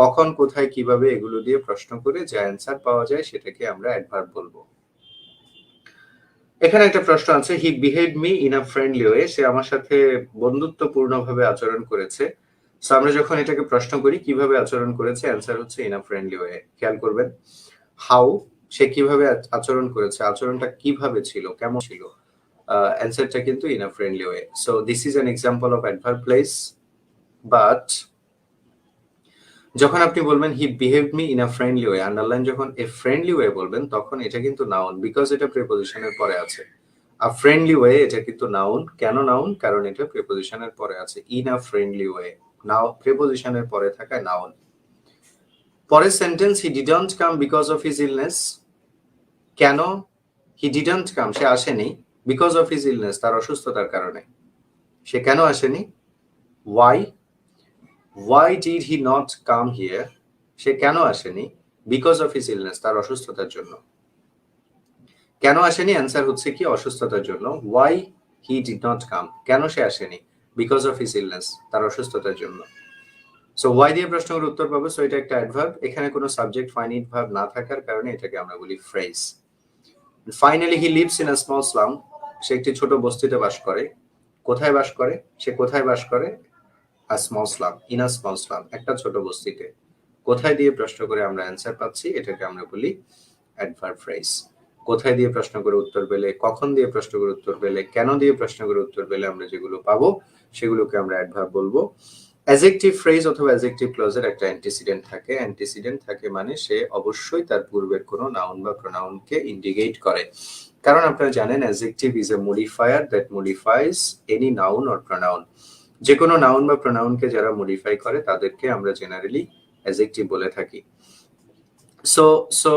কখন, কোথায়, কিভাবে এগুলো দিয়ে প্রশ্ন করে যে অ্যান্সার পাওয়া যায় সেটাকে আমরা অ্যাডভার্ব বলবো। এখানে একটা প্রশ্ন আছে, he behaved me in a friendly way, সে আমার সাথে বন্ধুত্বপূর্ণভাবে আচরণ করেছে। সো আমরা যখন এটাকে প্রশ্ন করি কিভাবে আচরণ করেছে, অ্যান্সার হচ্ছে ইন আ ফ্রেন্ডলি ওয়ে। খেয়াল করবেন হাউ, সে কিভাবে আচরণ করেছে, আচরণটা কিভাবে ছিল, কেমন ছিল, অ্যান্সারটা কিন্তু in a friendly way. So this is an example of adverb place. But যখন আপনি বলবেন হি behaved me in a friendly way, underline যখন এ ফ্রেন্ডলি ওয়ে বলবেন তখন এটা কিন্তু নাউন, বিকজ এটা প্রিপোজিশনের পরে আছে। আ ফ্রেন্ডলি ওয়ে এটা কিন্তু নাউন। কেন নাউন? কারণ এটা প্রিপোজিশনের পরে আছে। In a friendly way, now প্রিপোজিশনের পরে থাকায় নাউন। পরের sentence, he didn't come because of his illness. কেন? হি ডিডন্ট কাম, সে আসেনি, বিকজ অফ হিজ ইলনেস, তার অসুস্থতার কারণে। সে কেন আসেনি? Why? Why did he not come here? সে কেন আসেনি? Because of his illness, তার অসুস্থতার জন্য। কেন আসেনি? অ্যান্সার হচ্ছে কি অসুস্থতার জন্য। Why he did not come? কেন সে আসেনি? Because of his illness, তার অসুস্থতার জন্য। সো why দিয়ে প্রশ্নের উত্তর পাবো। সো এটা একটা অ্যাডভার্ব, এখানে কোনো সাবজেক্ট ফাইনাইট ভার্ব না থাকার কারণে এটাকে আমরা বলি phrase. Finally he lives in a small slum, সে একটি ছোট বস্তিতে বাস করে। কোথায় বাস করে? সে কোথায় বাস করে? a small slum, in a small slum, একটা ছোট বস্তিতে। কোথায় দিয়ে প্রশ্ন করে আমরা অ্যান্সার পাচ্ছি, এটাকে আমরা বলি অ্যাডভার্ব ফ্রেজ। কোথায় দিয়ে প্রশ্ন করে উত্তর পেলে, কখন দিয়ে প্রশ্ন করে উত্তর পেলে, কেন দিয়ে প্রশ্ন করে উত্তর পেলে আমরা যেগুলো পাবো সেগুলোকে আমরা অ্যাডভার্ব বলবো। অ্যাজেক্টিভ ফ্রেজ অথবা অ্যাজেক্টিভ ক্লজের একটা অ্যান্টিসিডেন্ট থাকে। অ্যান্টিসিডেন্ট থাকে মানে সে অবশ্যই তার পূর্বের কোনো নাউন বা প্রোনাউনকে ইন্ডিকেট করে। কারণ আপনারা জানেন adjective is a modifier that modifies any noun or pronoun. যে কোনো নাউন বা প্রোনাউনকে যারা মডিফাই করে তাদেরকে আমরা জেনারেলি অ্যাজেক্টিভ বলে থাকি। So so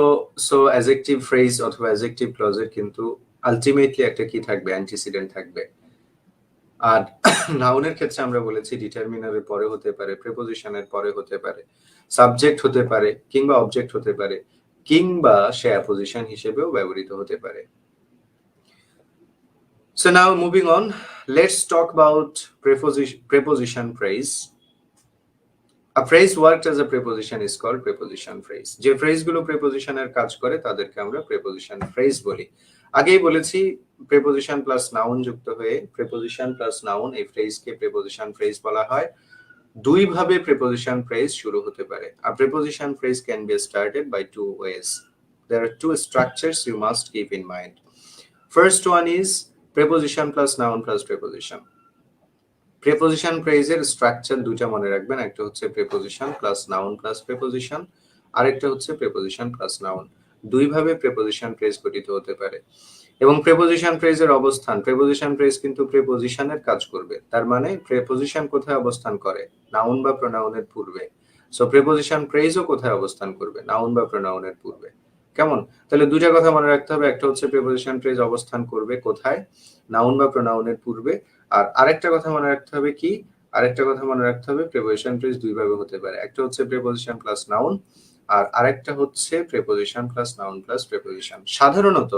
so adjective phrase অথবা অ্যাজেক্টিভ ক্লজের কিন্তু আলটিমেটলি একটা কি থাকবে, অ্যান্টিসিডেন্ট থাকবে। আর নাউনের ক্ষেত্রে আমরা বলেছি ডিটারমিনারের পরে হতে পারে, প্রিপোজিশনের পরে হতে পারে, সাবজেক্ট হতে পারে, কিংবা অবজেক্ট হতে পারে, কিংবা সে অ্যাপোজিশন হিসেবেও ব্যবহৃত হতে পারে। So now moving on, let's talk about preposition phrase. A phrase worked as a preposition is called preposition phrase. যে ফ্রেজগুলো প্রিপোজিশনের কাজ করে তাদেরকে আমরা প্রিপোজিশন ফ্রেজ বলি। আগেই বলেছি প্রিপোজিশন প্লাস নাউন যুক্ত হয়ে প্রিপোজিশন প্লাস নাউন এই ফ্রেজকে প্রিপোজিশন ফ্রেজ বলা হয়। দুই ভাবে প্রিপোজিশন ফ্রেজ শুরু হতে পারে। A preposition phrase can be started by two ways. There are two structures you must keep in mind. First one is preposition plus noun plus preposition. Preposition ফ্রেজের structure দুটো মনে রাখবেন, একটা হচ্ছে preposition plus noun plus preposition, আরেকটা হচ্ছে preposition plus noun. দুই ভাবে প্রিপোজিশন ফ্রেজ গঠিত হতে পারে। এবং প্রিপোজিশন ফ্রেজের অবস্থান, প্রিপোজিশন ফ্রেজ কিন্তু প্রিপোজিশনের কাজ করবে, তার মানে প্রিপোজিশন কোথায় অবস্থান করে, নাউন বা প্রোনাউনের পূর্বে। সো প্রিপোজিশন ফ্রেজও কোথায় অবস্থান করবে, নাউন বা প্রোনাউনের পূর্বে। কেমন? তাহলে দুইটা কথা মনে রাখতে হবে, একটা হচ্ছে প্রিপোজিশন ফ্রেজ অবস্থান করবে কোথায়, নাউন বা প্রোনাউনের পূর্বে। আর আরেকটা কথা মনে রাখতে হবে কি, আরেকটা কথা মনে রাখতে হবে প্রিপোজিশন ফ্রেজ দুই ভাবে হতে পারে, একটা হচ্ছে প্রিপোজিশন প্লাস নাউন আর আরেকটা হচ্ছে preposition plus noun plus preposition. সাধারণত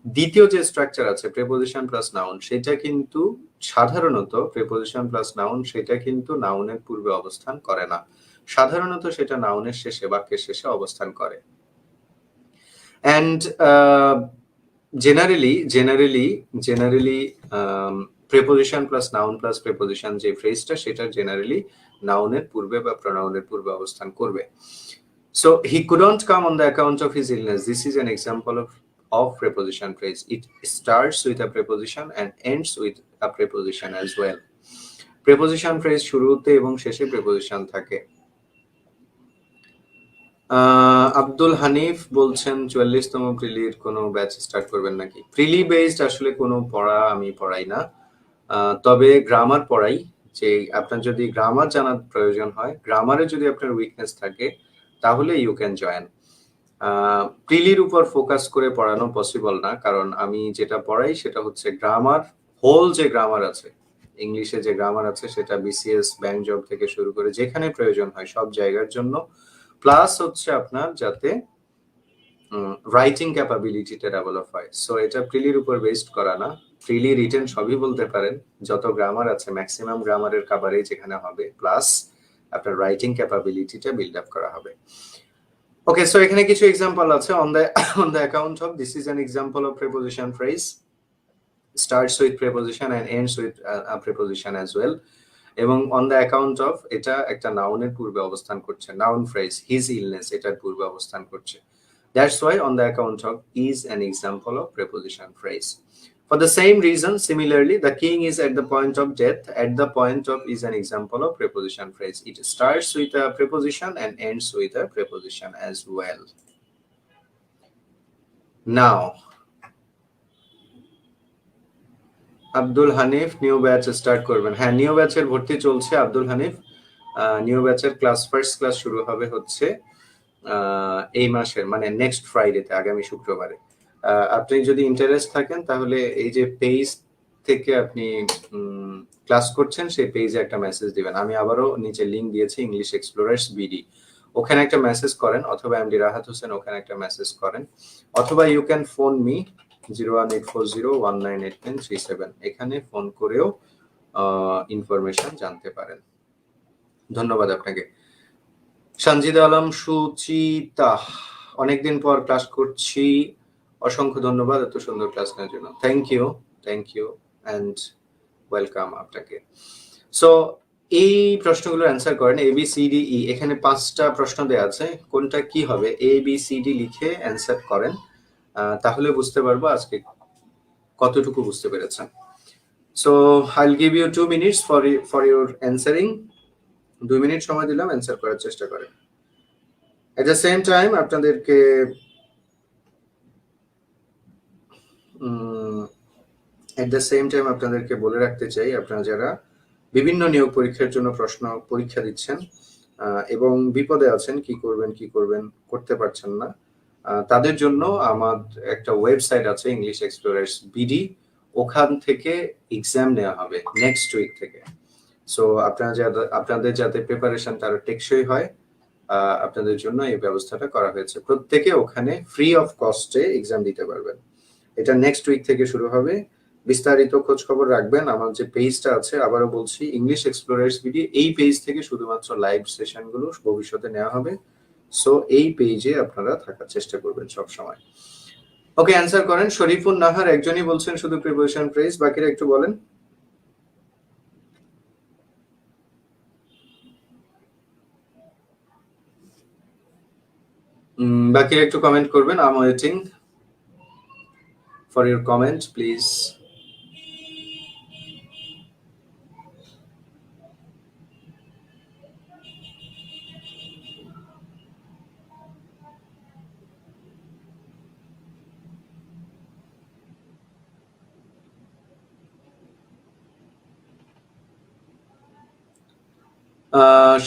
দ্বিতীয় যে স্ট্রাকচার আছে প্রিপোজিশন প্লাস নাউন, সেটা কিন্তু সাধারণত প্রিপোজিশন প্লাস নাউন সেটা কিন্তু নাউনের পূর্বে অবস্থান করে না, সাধারণত সেটা নাউনের শেষে, বাক্যের শেষে অবস্থান করে। And generally preposition plus noun plus preposition যে ফ্রেজটা সেটা জেনারেলি নাউনের পূর্বে বা প্রোনাউনের পূর্বে অবস্থান করবে। So he couldn't come on the account of his illness. This is an example of preposition phrase. It starts with a preposition and ends with a preposition as well. Preposition phrase শুরুতে এবং শেষে preposition থাকে। আব্দুল হানিফ বলছেন 44তম প্রিলির কোনো batch start করবেন নাকি? প্রিলি based আসলে কোনো পড়া আমি পড়াই না, তবে গ্রামার পড়াই। যে আপনার যদি গ্রামার জানার প্রয়োজন হয়, গ্রামারে যদি আপনার উইকনেস থাকে তাহলে ইউ ক্যান জয়েন। প্রিলির উপর ফোকাস করে পড়ানো পসিবল না, কারণ আমি যেটা পড়াই সেটা হচ্ছে গ্রামার, হোল যে গ্রামার আছে, ইংলিশে যে গ্রামার আছে সেটা বিসিএস, ব্যাংক জব থেকে শুরু করে যেখানে প্রয়োজন হয় সব জায়গার জন্য, প্লাস হচ্ছে আপনার যাতে রাইটিং ক্যাপাবিলিটিটা ডেভেলপ হয়। সো এটা প্রিলির উপর বেসড করা না, প্রিলি রিটেন সবই বলতে পারেন, যত গ্রামার আছে ম্যাক্সিমাম গ্রামারের কভারেজ এখানে হবে, প্লাস আপনার রাইটিং ক্যাপাবিলিটিটা বিল্ড আপ করা হবে। ওকে, সো এখানে কিছু এক্সাম্পল আছে। On the account of, this is an example of preposition phrase, starts with preposition and ends with a preposition as well. এবং অন দ্য অ্যাকাউন্ট অফ, এটা একটা নাউনের পূর্বে অবস্থান করছে, নাউন ফ্রেজ হিজ ইলনেস এটার পূর্বে অবস্থান করছে। That's why on the account of is an example of preposition phrase. For the same reason, similarly, the king is at the point of death. At the point of is an example of preposition phrase. It starts with a preposition and ends with a preposition as well. Now, Abdul Hanif new batch start করবেন? হ্যাঁ, new ব্যাচের ভর্তি চলছে Abdul Hanif. New ব্যাচের class, first class শুরু হবে হচ্ছে এই মাসের মানে নেক্সট ফ্রাইডেতে, আগামী শুক্রবারে। আপনি যদি ইন্টারেস্ট থাকেন তাহলে এই যে পেজ থেকে আপনি ক্লাস করছেন সেই পেজে একটা মেসেজ দিবেন। আমি আবারও নিচে লিংক দিয়েছি, ইংলিশ এক্সপ্লোরার্স বিডি, ওখানে একটা মেসেজ করেন, অথবা এমডি রাহাত হোসেন ওখানে একটা মেসেজ করেন, অথবা ইউ ক্যান ফোন মি 01840198937, এখানে ফোন করেও ইনফরমেশন জানতে পারেন। ধন্যবাদ আপনাকে। সঞ্জিদা আলম সুচিতা, অনেকদিন পর ক্লাস করছি, অসংখ্য ধন্যবাদ এত সুন্দর ক্লাস নেওয়ার জন্য। থ্যাংক ইউ অ্যান্ড ওয়েলকাম আপনাকে। সো এই প্রশ্নগুলোর অ্যান্সার করেন, A B C D E, এখানে 5টা প্রশ্ন দেওয়া আছে, কোনটা কি হবে এ বি সি ডি লিখে অ্যান্সার করেন, তাহলে বুঝতে পারবো আজকে কতটুকু বুঝতে পেরেছেন। So I'll give you 2 minutes for your answering. 2 minute সময় দিলাম, অ্যান্সার করার চেষ্টা করেন। এট দ্য সেম টাইম আপনাদেরকে বলে রাখতে চাই, আপনারা যারা বিভিন্ন নিয়োগ পরীক্ষার জন্য পরীক্ষা দিচ্ছেন এবং বিপদে আছেন, কি করবেন করতে পারছেন না, তাদের জন্য আমার একটা ওয়েবসাইট আছে, ইংলিশ এক্সপ্লোরার্স বিডি। ওখান থেকে এক্সাম নেওয়া হবে নেক্সট উইক থেকে। সো আপনাদের যাতে প্রিপারেশন আরো টেকসই হয়, আপনাদের জন্য এই ব্যবস্থাটা করা হয়েছে। প্রত্যেকে ওখানে ফ্রি অফ কস্টে এক্সাম দিতে পারবেন। এটা নেক্সট উইক থেকে শুরু হবে। বিস্তারিত খোঁজ খবর রাখবেন আমার যে পেজটা আছে, আবারও বলছি, ইংলিশ এক্সপ্লোরার্স বিডি। এই পেজ থেকে শুধুমাত্র লাইভ সেশনগুলো ভবিষ্যতে নেওয়া হবে। সো এই পেজে আপনারা থাকার চেষ্টা করবেন সব সময়। ওকে, অ্যান্সার করেন। শরীফুন নাহার একজনই বলছেন শুধু প্রিপোজিশন ফ্রেজ, বাকিরা একটু বলেন। বাকিরা একটু কমেন্ট করবেন। I am waiting for your comment please.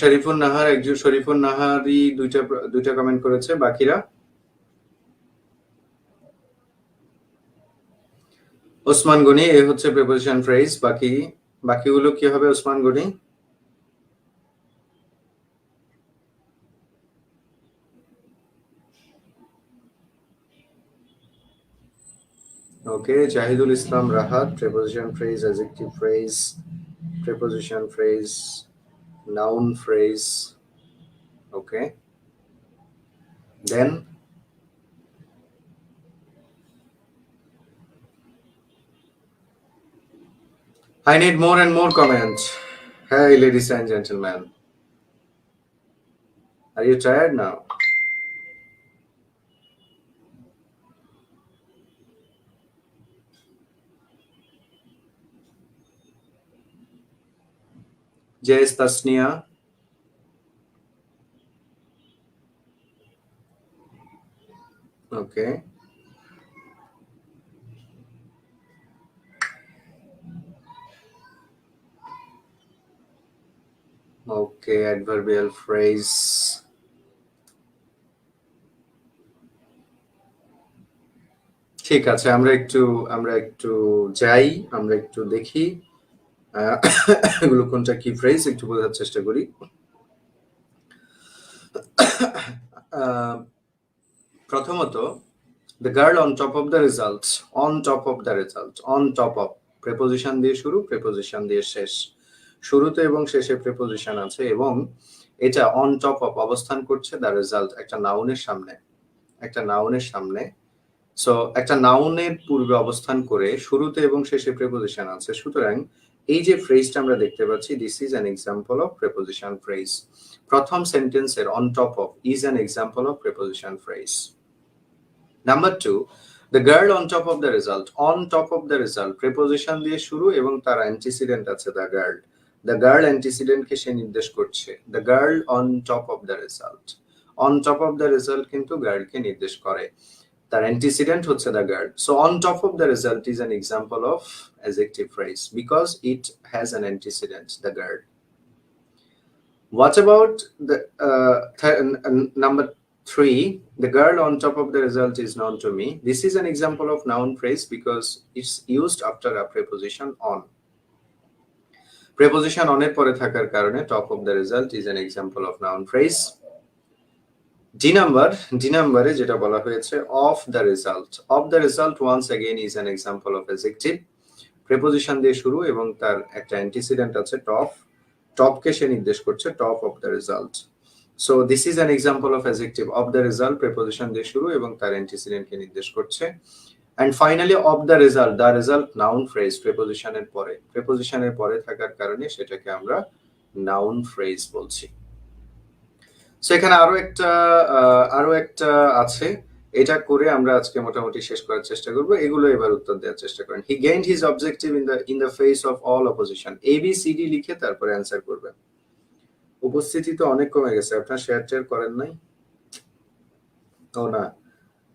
Sharifun নাহারি দুইটা কমেন্ট করেছে। বাকিরা? ওসমান গনি, এ হচ্ছে প্রিপোজিশন ফ্রেজ। বাকিগুলো কি হবে Osman Goni? Okay, Zahidul Islam Rahat, preposition phrase, adjective phrase, preposition phrase, noun phrase. Okay, then I need more and more comments. Hey ladies and gentlemen, are you tired now? Jais Tasnia. Okay. Okay, adverbial phrase. ঠিক আছে, আমরা একটু যাই, আমরা একটু দেখি এগুলো কোনটা কি ফ্রেজ, একটু বোঝার চেষ্টা করি। প্রথমত, the girl on top of the result, on top of the result, on top of, preposition দিয়ে শুরু, প্রেপোজিশন দিয়ে শেষ। শুরুতে এবং শেষে প্রেপোজিশন আছে এবং এটা অন টপ অফ অবস্থান করছে দ্য রেজাল্ট, একটা নাউনের সামনে। সো একটা নাউনের পূর্বে অবস্থান করে শুরুতে এবং শেষে প্রেপোজিশন আছে। সুতরাং এই যে ফ্রেজটা আমরা দেখতে পাচ্ছি, this is an example of preposition phrase. প্রথম সেন্টেন্সের on top of is an example of preposition phrase. Number 2, the girl on top of the result, on top of the result, preposition দিয়ে শুরু এবং তার অ্যান্টিসিডেন্ট আছে the girl antecedent কে সে নির্দেশ করছে, the girl on top of the result, on top of the result কিন্তু girl কে নির্দেশ করে, তার অ্যান্টিসিডেন্ট হচ্ছে the girl. So on top of the result is an example of adjective phrase because it has an antecedent, the girl. What about the number 3, the girl on top of the result is known to me. This is an example of noun phrase because it's used after a preposition on. Preposition on এর পরে থাকার কারণে top of the result is an example of noun phrase. D নাম্বারে যেটা বলা হয়েছে of the result once again is an example of adjective. Preposition দিয়ে শুরু এবং তার একটা antecedent আছে top কে সে নির্দেশ করছে, top of the result. So this is an example of adjective of the result, preposition দিয়ে শুরু এবং তার antecedent কে নির্দেশ করছে। And finally of the result noun phrase, preposition এর পরে থাকার কারণে সেটাকে আমরা noun phrase বলছি। সো এখানে আরো একটা আছে, এটা করে আমরা আজকে মোটামুটি শেষ করার চেষ্টা করব। এগুলো এবার উত্তর দেওয়ার চেষ্টা করেন। He gained his objective in the face of all opposition. ABCD লিখে তারপরে অ্যান্সার করবেন। উপস্থিতি তো অনেক কমে গেছে, আপনার শেয়ার টেয়ার করেন নাই? ও না,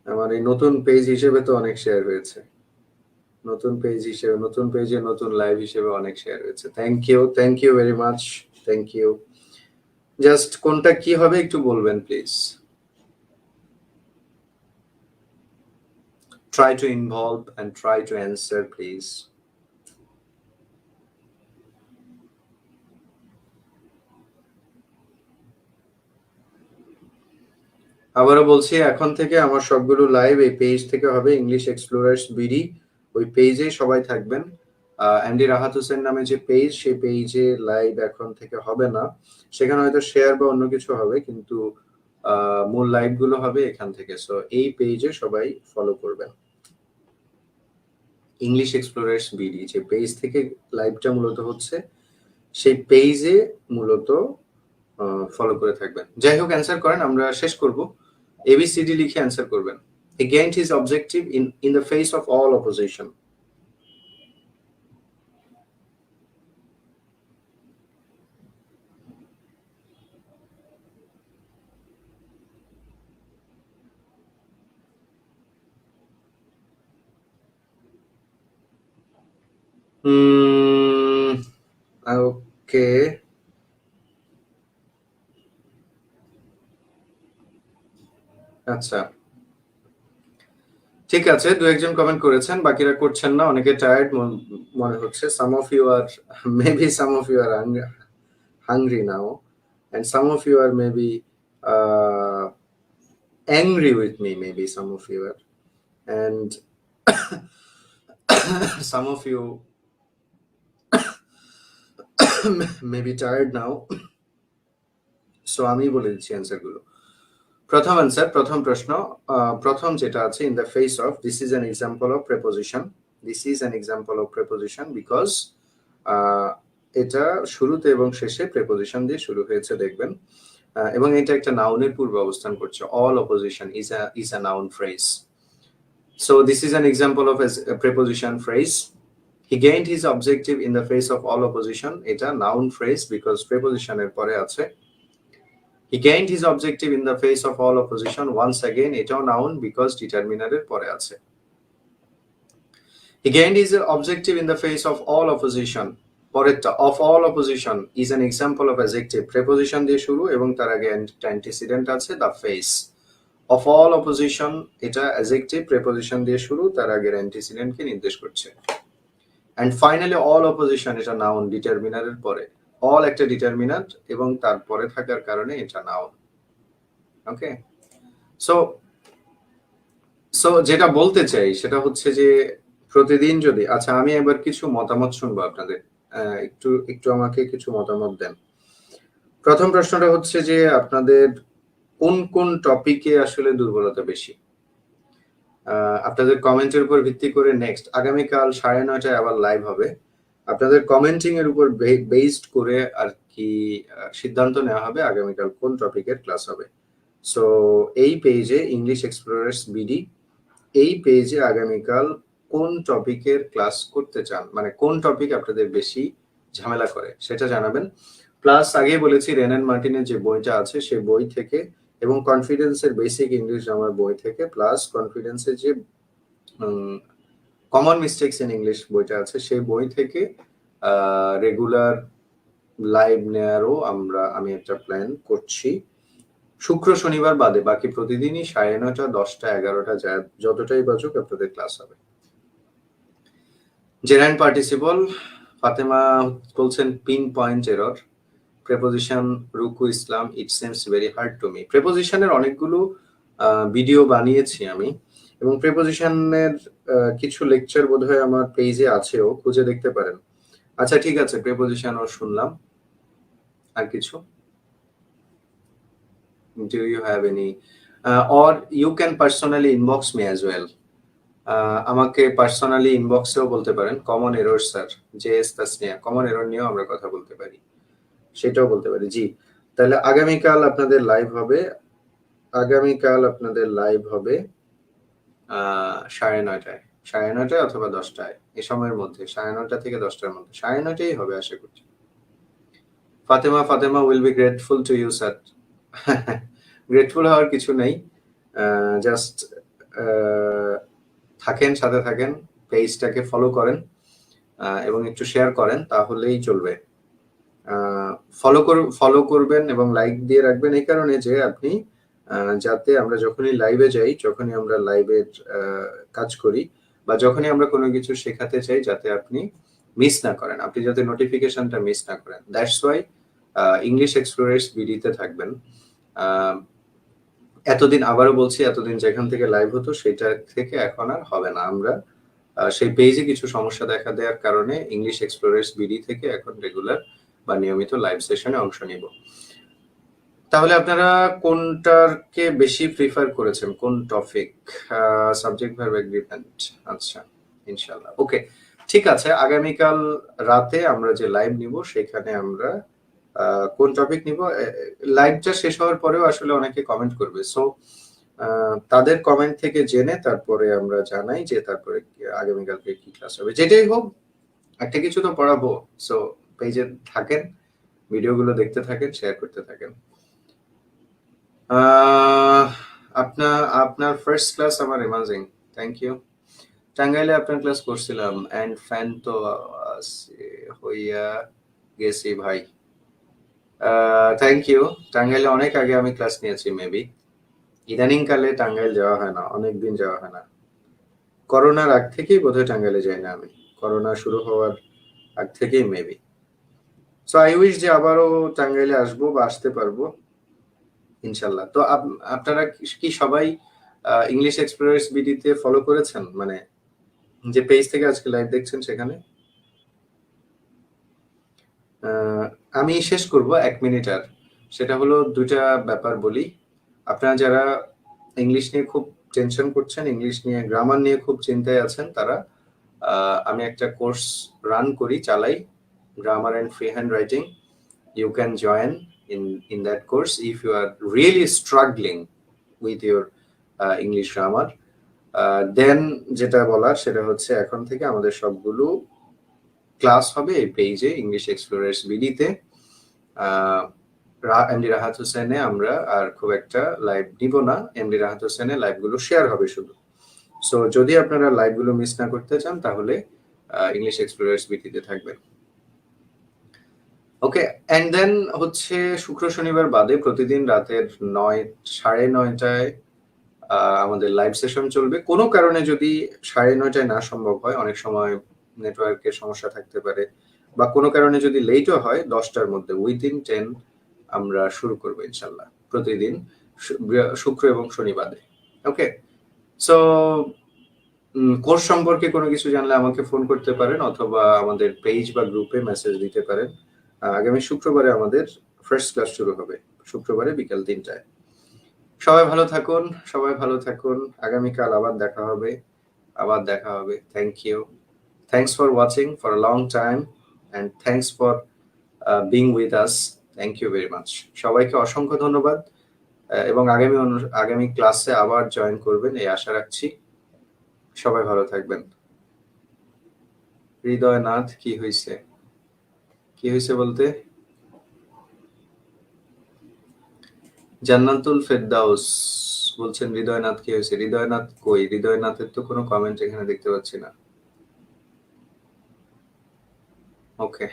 আমার এই নতুন পেজ হিসেবে তো অনেক শেয়ার হয়েছে, নতুন পেজ হিসেবে, নতুন পেজে নতুন লাইভ হিসেবে অনেক শেয়ার হয়েছে। Thank you very much, thank you. Just কোনটা কি হবে একটু বলবেন please. Try to involve and try to answer, please. আবারও বলছি, এখন থেকে আমার সবগুলো লাইভ এই পেজ থেকে হবে, ইংলিশ এক্সপ্লোরার্স বিডি। ওই পেজে সবাই থাকবেন। অ্যান্ডি রাহাত হোসেন নামে যে পেজ, সেই পেজে লাইভ এখন থেকে হবে না, সেখানে হয়তো শেয়ার বা অন্য কিছু হবে, কিন্তু মূল লাইভ গুলো হবে এখান থেকে। সো এই পেজে সবাই ফলো করবেন, ইংলিশ এক্সপ্লোরার্স বিডি যে পেজ থেকে লাইভটা মূলত হচ্ছে, সেই পেজে মূলত ফলো করে থাকবেন। যাই হোক, অ্যান্সার করেন, আমরা শেষ করব। ABCD লিখে অ্যান্সার করবেন। He gained his objective in the face of all opposition. Okay. আচ্ছা, ঠিক আছে, দু একজন কমেন্ট করেছেন, বাকিরা করছেন না, অনেকে টায়ার্ড মনে হচ্ছে। Some of you are hungry now, and some of you are maybe uh, angry with me, maybe some of you are, and some of you may be tired now. So আমি বলে দিচ্ছি answer গুলো। প্রথম answer, প্রথম প্রশ্ন, প্রথম যেটা আছে, in the face of, this is an example of preposition. This is an example of preposition because এটা শুরুতে এবং শেষে প্রেপোজিশন দিয়ে শুরু হয়েছে, দেখবেন। এবং এটা একটা নাউনের পূর্বে অবস্থান করছে। All opposition is a noun phrase. So this is an example of a preposition phrase. He gained his objective in the face of all opposition. এটা নাউন ফ্রেজ বিকজ প্রেপোজিশনের পরে আছে। He gained his objective in the face of all opposition. Once again, এটাও noun because ডিটারমিনারের পরে আছে। He gained his objective in the face of all opposition. পরেরটা, of all opposition, is an example of adjective. preposition দিয়ে শুরু এবং তার আগে antecedent আছে, the face. Of all opposition, এটা adjective, preposition দিয়ে শুরু, তার আগের antecedent কে নির্দেশ করছে। And finally, all opposition, এটা নাউন, ডিটারমিনারের পরে। all একটা ডিটারমিনার এবং তারপরে থাকার কারণে এটা নাউন। ওকে, সো যেটা বলতে চাই সেটা হচ্ছে যে প্রতিদিন যদি, আচ্ছা আমি এবার কিছু মতামত শুনবো আপনাদের, একটু আমাকে কিছু মতামত দেন। প্রথম প্রশ্নটা হচ্ছে যে আপনাদের কোন কোন টপিকে আসলে দুর্বলতা বেশি? আপনাদের কমেন্টের উপর ভিত্তি করে নেক্সট আগামীকাল 9:30টায় আবার লাইভ হবে। আপনাদের কমেন্টিং এর উপর বেসড করে আর কি সিদ্ধান্ত নেওয়া হবে আগামীকাল কোন টপিকের ক্লাস হবে। সো এই পেজে ইংলিশ এক্সপ্লোরার্স বিডি, এই পেজে আগামীকাল কোন টপিকের ক্লাস করতে চান, মানে কোন টপিক আপনাদের বেশি ঝামেলা করে সেটা জানাবেন। প্লাস আগেই বলেছি, রেনান মার্টিনের যে বইটা আছে সেই বই থেকে, এবং কনফিডেন্সের বেসিক ইংলিশ গ্রামার বই থেকে, প্লাস কনফিডেন্সের যে কমন মিস্টেকস ইন ইংলিশ বইটা আছে সেই বই থেকে রেগুলার লাইভ নেয়ারও আমি একটা প্ল্যান করছি। শুক্র শনিবার বাদে বাকি প্রতিদিনই 9:30, 10টা, 11টা, যতটাই বাজুক আপনাদের ক্লাস হবে। জেরাইন পার্টিসিপল, ফাতেমা বলছেন pin point error. Preposition, Ruku Islam, it seems very hard to me. প্রেপোজিশনের অনেকগুলো ভিডিও বানিয়েছি আমি, এবং প্রেপোজিশনের কিছু লেকচার বোধহয় আমার পেজে আছেও, খুঁজে দেখতে পারেন। আচ্ছা ঠিক আছে, প্রেপোজিশনও শুনলাম। আর কিছু? Do you have any or you can personally inbox me as well. আমাকে পার্সোনালি ইনবক্সেও বলতে পারেন। Common error sir, JS Tasnia, common error নিয়েও আমরা কথা বলতে পারি, সেটাও বলতে পারি। জি, তাহলে আগামীকাল আপনাদের লাইভ হবে, 9:30টায়, 9:30টায় অথবা 10টায়, এই সময়ের মধ্যে 9:30 থেকে 10টার মধ্যে, 9:30টাই হবে আশা করছি। Fatema will be grateful to you sir. Grateful হওয়ার কিছু নেই, জাস্ট থাকেন, সাথে থাকেন, পেজটাকে ফলো করেন এবং একটু শেয়ার করেন, তাহলেই চলবে। ফলো করবেন এবং লাইক দিয়ে রাখবেন এই কারণে যে আপনি যাতে আমরা যখনই লাইভে যাই, যখনই আমরা লাইভের কাজ করি বা যখনই আমরা কোনো কিছু শেখাতে চাই, যাতে আপনি মিস না করেন, আপনি যাতে নোটিফিকেশনটা মিস না করেন। দ্যাটস ওয়াই ইংলিশ এক্সপ্লোরার্স বিডিতে থাকবেন। এতদিন, আবারও বলছি, এতদিন যেখান থেকে লাইভ হতো সেটা থেকে এখন আর হবে না। আমরা সেই পেজে কিছু সমস্যা দেখা দেওয়ার কারণে ইংলিশ এক্সপ্লোরার্স বিডি থেকে এখন রেগুলার বা নিয়মিত লাইভ সেশনে অংশ নিব। তাহলে আপনারা কোনটাকে বেশি প্রিফার করেছেন, কোন টপিক? Subject verb agreement. আচ্ছা, ইনশাআল্লাহ। ওকে, ঠিক আছে। আগামীকাল রাতে আমরা যে লাইভ নিব সেখানে আমরা কোন টপিক নিব, লাইভটা শেষ হওয়ার পরেও আসলে অনেকে কমেন্ট করবে, সো তাদের কমেন্ট থেকে জেনে তারপরে আমরা জানাই যে তারপরে আগামীকালকে কি ক্লাস হবে। যেটাই হোক, একটা কিছু তো পড়াবো। সো পেজে থাকেন, ভিডিওগুলো দেখতে থাকেন, শেয়ার করতে থাকেন। আপনার ফার্স্ট ক্লাস আমার ইমাজিং, থ্যাংক ইউ। টাঙ্গাইলে আপনার ক্লাস করছিলাম এন্ড ফ্যান তো হইয়া গেছি ভাই। Thank you. টাঙ্গাইলে অনেক আগে আমি ক্লাস নিয়েছি মেবি, ইদানিং কালে টাঙ্গাইল যাওয়া হয় না, অনেকদিন যাওয়া হয় না। করোনার আগ থেকেই বোধহয় টাঙ্গাইলে যাই না আমি, করোনা শুরু হওয়ার আগ থেকেই মেবি। সো আই উইশ যে আবারও টাঙ্গাইলে আসবো বা আসতে পারবো ইনশাল্লাহ। তো আপনারা কি সবাই ইংলিশ এক্সপ্লোরার্স বিডিতে ফলো করেছেন, মানে যে পেজ থেকে আজকে লাইভ দেখছেন সেখানে? আমি শেষ করব 1 মিনিট আর, সেটা হলো দুইটা ব্যাপার বলি। আপনারা যারা ইংলিশ নিয়ে খুব টেনশন করছেন, ইংলিশ নিয়ে গ্রামার নিয়ে খুব চিন্তায় আছেন, তারা আমি একটা কোর্স রান করি, চালাই, grammar and free handwriting. You can join in that course if you are really struggling with your English grammar. Then যেটা বলার সেটা হচ্ছে এখন থেকে আমাদের সবগুলো ক্লাস হবে এই পেজে, ইংলিশ এক্সপ্লোরার্স বিডিতে। এমডি রাহাত হোসেনে আমরা আর খুব একটা লাইভ নিব না, এমডি রাহাত হোসেনে লাইভগুলো শেয়ার হবে শুধু। সো যদি আপনারা লাইভগুলো মিস না করতে চান তাহলে ইংলিশ এক্সপ্লোরার্স বিডিতে থাকবেন। ওকে, এন্ড দেন হচ্ছে শুক্র শনিবার বাদে প্রতিদিন রাতের 9:30টায় আমাদের লাইভ সেশন চলবে। কোনো কারণে যদি 9:30টায় না সম্ভব হয়, অনেক সময় নেটওয়ার্কের সমস্যা থাকতে পারে, বা কোনো কারণে যদি লেটও হয়, 10টার মধ্যে উইদিন 10 আমরা শুরু করবো ইনশাল্লাহ, প্রতিদিন শুক্র এবং শনিবারে। ওকে, সো কোর্স সম্পর্কে কোনো কিছু জানলে আমাকে ফোন করতে পারেন অথবা আমাদের পেজ বা গ্রুপে মেসেজ দিতে পারেন। আগামী শুক্রবারে আমাদের ফার্স্ট ক্লাস শুরু হবে, শুক্রবারে বিকাল 3টায়। সবাই ভালো থাকুন, সবাই ভালো থাকুন। আগামীকাল আবার দেখা হবে। Thank you, thanks for watching for a long time and thanks for being with us. Thank you very much. সবাইকে অসংখ্য ধন্যবাদ এবং আগামী ক্লাসে আবার জয়েন করবেন এই আশা রাখছি। সবাই ভালো থাকবেন। হৃদয়নাথ, কি হয়েছে বলতে? জান্নাতুল ফেরদাউস বলছেন হৃদয়নাথ কি হয়েছে? হৃদয়নাথ কই? হৃদয়নাথের তো কোনো কমেন্ট এখানে দেখতে পাচ্ছি না। ওকে,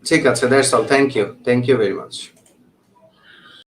ঠিক আছে, that's all. Thank you very much.